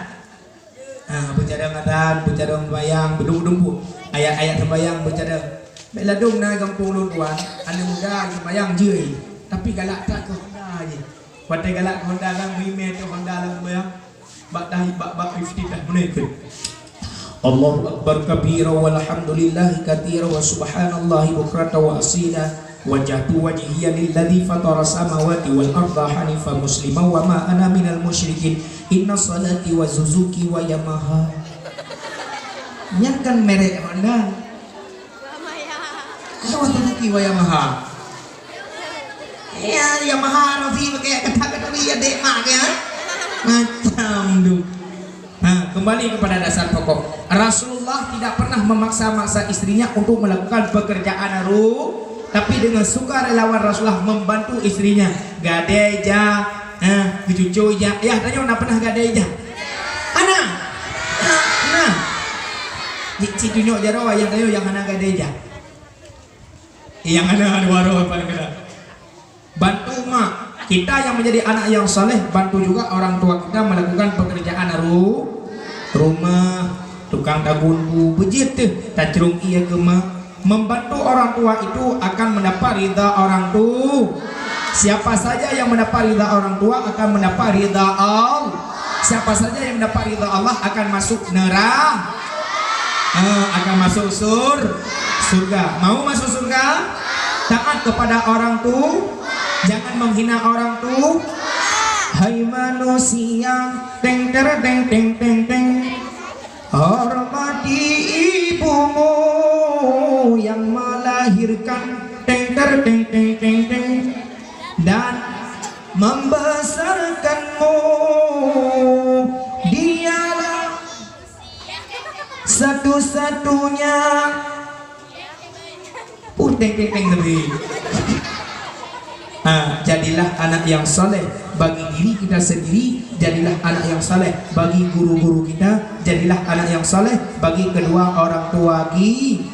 bercadang adan bercadang bayang bedung-bedung ayat-ayat sembayang bercadang beladung na kampung Luduan anak muda sembayang jui tapi galak tak ke Honda je pada galak Honda kan Mime tu Honda lah sembayang bak 50 dah menit Allahu Akbar kabira walhamdulillahi katsira wa subhanallahi bukrata wa asila wajhtu wajhiya lilladzi fatara samawati wal arda hanifan musliman wa ma ana minal musyrikin inna salati wa Suzuki wa Yamaha nyankan merek Honda Suzuki wa Yamaha ya Yamaha Rafi pakai kata-kata dia dek mak ya macam tu. Kembali kepada dasar pokok. Rasulullah tidak pernah memaksa-maksa istrinya untuk melakukan pekerjaan tapi dengan sukarelawan Rasulullah membantu istrinya. Gadai ja, cucu ja. Ya, tanya nak pernah gadai ja? Ana. Nah. Si tunjuk jaro yang tayo yang ana gadai ja. Yang ana waro paling kena. Bantu mak. Kita yang menjadi anak yang saleh bantu juga orang tua kita melakukan pekerjaan rumah, tukang dagunku, bejit tacrung iya kema. Membantu orang tua itu akan mendapat ridha orang tua. Siapa saja yang mendapat ridha orang tua akan mendapat ridha Allah. Siapa saja yang mendapat ridha Allah akan masuk neraka. Akan masuk surga. Mau masuk surga? Taat kepada orang tua. Jangan menghina orang tua. Hai manusia, teng ter teng teng teng teng. Hormati ibumu yang melahirkan, teng ter teng teng teng teng. Dan membesarkanmu. Dialah satu-satunya. Teng teng teng tadi. Jadilah anak yang soleh bagi diri kita sendiri, jadilah anak yang soleh bagi guru-guru kita, jadilah anak yang soleh bagi kedua orang tua kita.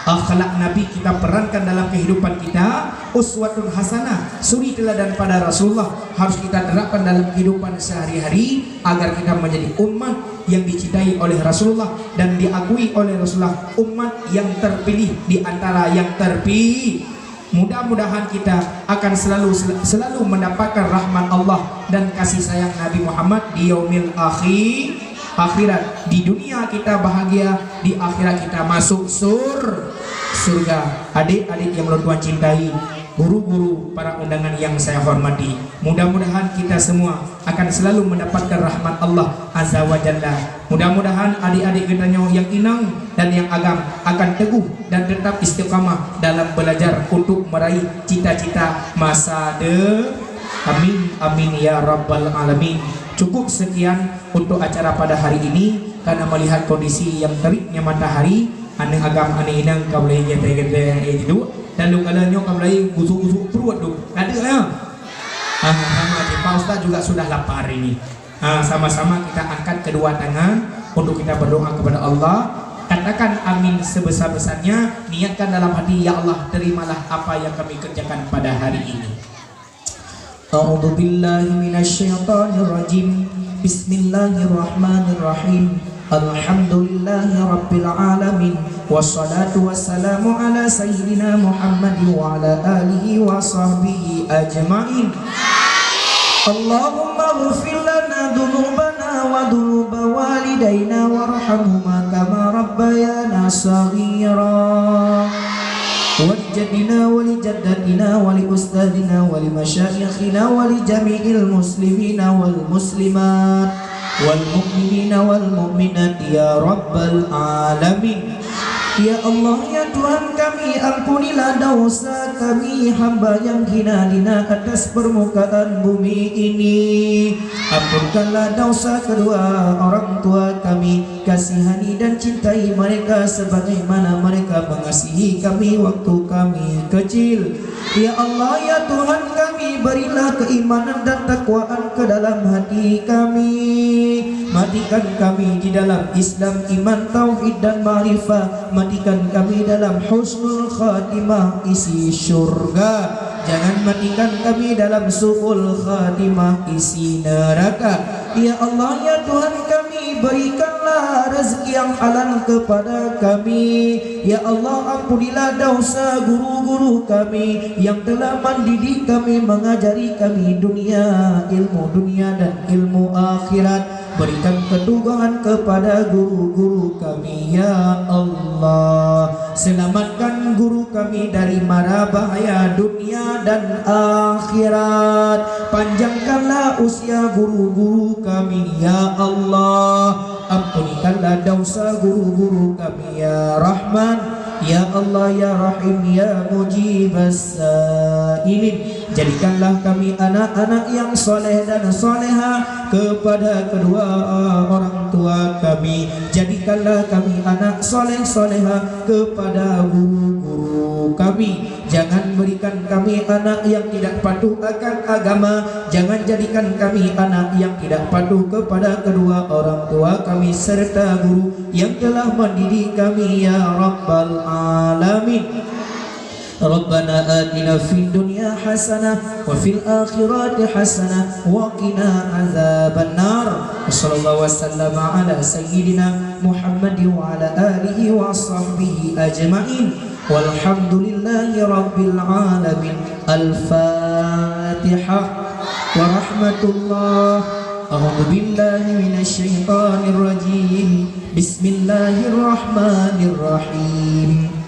Akhlak Nabi kita perankan dalam kehidupan kita. Uswatun hasanah, suri teladan pada Rasulullah harus kita terapkan dalam kehidupan sehari-hari agar kita menjadi umat yang dicintai oleh Rasulullah dan diakui oleh Rasulullah, umat yang terpilih di antara yang terpilih. Mudah-mudahan kita akan selalu mendapatkan rahmat Allah dan kasih sayang Nabi Muhammad di yaumil akhirat. Di dunia kita bahagia, di akhirat kita masuk surga. Adik-adik yang Tuhan cintai, guru-guru, para undangan yang saya hormati, mudah-mudahan kita semua akan selalu mendapatkan rahmat Allah Azza wa Jalla. Mudah-mudahan adik-adik kita yang inang dan yang agam akan teguh dan tetap istiqamah dalam belajar untuk meraih cita-cita masa depan. Amin amin ya rabbal alamin. Cukup sekian untuk acara pada hari ini, karena melihat kondisi yang teriknya matahari, aneh agam aneh inang kau boleh jatuh itu dan lu kalanya kau boleh gusuk-gusuk perut tu ada ya. Sama Pak Ustaz juga sudah lapar ini. Sama-sama kita angkat kedua tangan untuk kita berdoa kepada Allah. Katakan amin sebesar-besarnya. Niatkan dalam hati, ya Allah terimalah apa yang kami kerjakan pada hari ini. A'udzu billahi minasyaitonir rajim. Bismillahirrahmanirrahim. Alhamdulillahi rabbil alamin. Wassalatu wassalamu ala sayyidina Muhammad wa ala alihi wa sahbihi ajma'in. Allahumma ighfir lana dhunubana wa dhunuba walidayna warhamhuma kama rabbayana shaghira. Walijaddina walijaddatina waliustadina walimasyayikhina walijami'il muslimina wal muslimat wal mu'minina wal mu'minat ya rabbal alamin. Ya Allah, ya Tuhan kami, ampunilah dosa kami, hamba yang hina-hina atas permukaan bumi ini. Ampunkanlah dosa kedua orang tua kami, kasihani dan cintai mereka sebagaimana mereka mengasihi kami waktu kami kecil. Ya Allah, ya Tuhan kami, berilah keimanan dan takwaan ke dalam hati kami. Matikan kami di dalam Islam, iman, tauhid dan ma'rifah. Matikan kami dalam husnul khatimah, isi syurga. Jangan matikan kami dalam su'ul khatimah, isi neraka. Ya Allah, ya Tuhan kami, berikanlah rezeki yang halal kepada kami. Ya Allah, ampunilah dosa guru-guru kami yang telah mendidik kami, mengajari kami dunia, ilmu dunia dan ilmu akhirat. Berikan ketugahan kepada guru-guru kami, ya Allah. Selamatkan guru kami dari mara bahaya dunia dan akhirat. Panjangkanlah usia guru-guru kami, ya Allah. Ampunikanlah dosa guru-guru kami, ya Rahman. Ya Allah, ya Rahim, ya Mujibas Sa'ilin. Jadikanlah kami anak-anak yang soleh dan soleha kepada kedua orang tua kami. Jadikanlah kami anak soleh soleha kepada guru-guru kami. Jangan berikan kami anak yang tidak patuh akan agama. Jangan jadikan kami anak yang tidak patuh kepada kedua orang tua kami serta guru yang telah mendidik kami, ya Rabbal Alamin. Rabbana atina fid dunya hasanah wa fil akhirati hasanah wa qina azabannar. Sallallahu wasallam ala sayyidina Muhammad wa ala alihi wa sahbihi ajma'in. Walhamdulillahi rabbil alamin. Al-Fatihah wa rahmatullah. A'udzu billahi minasy syaithanir rajim. Bismillahirrahmanirrahim.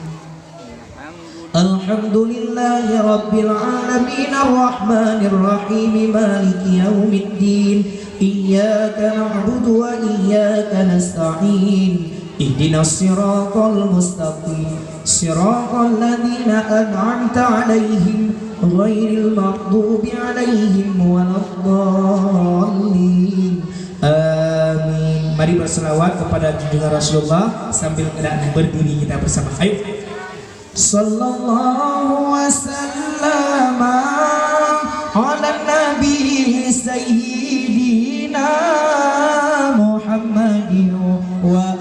Alhamdulillahi rabbil alamin arrahmanir rahim maliki yaumiddin iyyaka na'budu wa iyyaka nasta'in ihdinas siratal mustaqim siratal ladzina an'amta 'alaihim ghairil maghdubi 'alaihim waladdallin. Amin. Mari berselawat kepada junjungan Rasulullah sambil keadaan berdiri kita bersama. Ayo. Sallallahu wasallam ala nabi sayyidina Muhammadin wa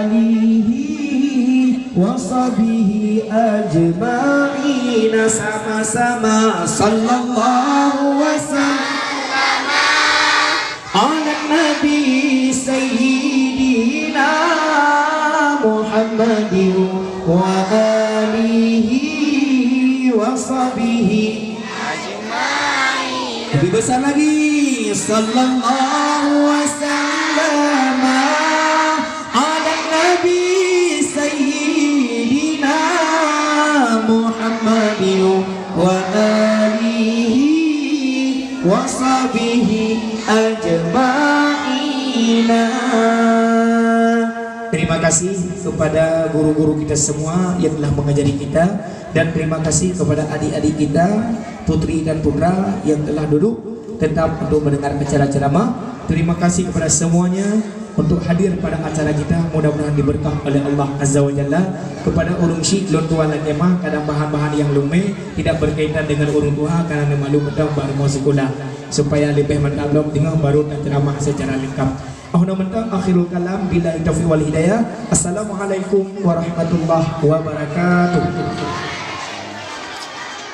alihi wa sahbihi ajma'in. Sama-sama. Sallallahu wasallam ala nabi sayyidina Muhammadin wa alihi wa sahbihi ajma'in. Lebih besar lagi. Sallallahu wasallam ala nabi sayyidina Muhammadin wa alihi wa sahbihi ajma'in. Terima kasih kepada guru-guru kita semua yang telah mengajari kita, dan terima kasih kepada adik-adik kita, putri dan putra yang telah duduk tetap untuk mendengar acara ceramah. Terima kasih kepada semuanya untuk hadir pada acara kita. Mudah-mudahan diberkah oleh Allah Azza wa Jalla. Kepada urung syik lon tua lan emah kadang bahan-bahan yang lume tidak berkaitan dengan urung tua karena malu betul baru mau sekolah supaya lebih mendalem dengan baru dan ceramah secara lengkap. Akhirul kalam billahi taufiq wal hidayah. Assalamualaikum warahmatullahi wabarakatuh.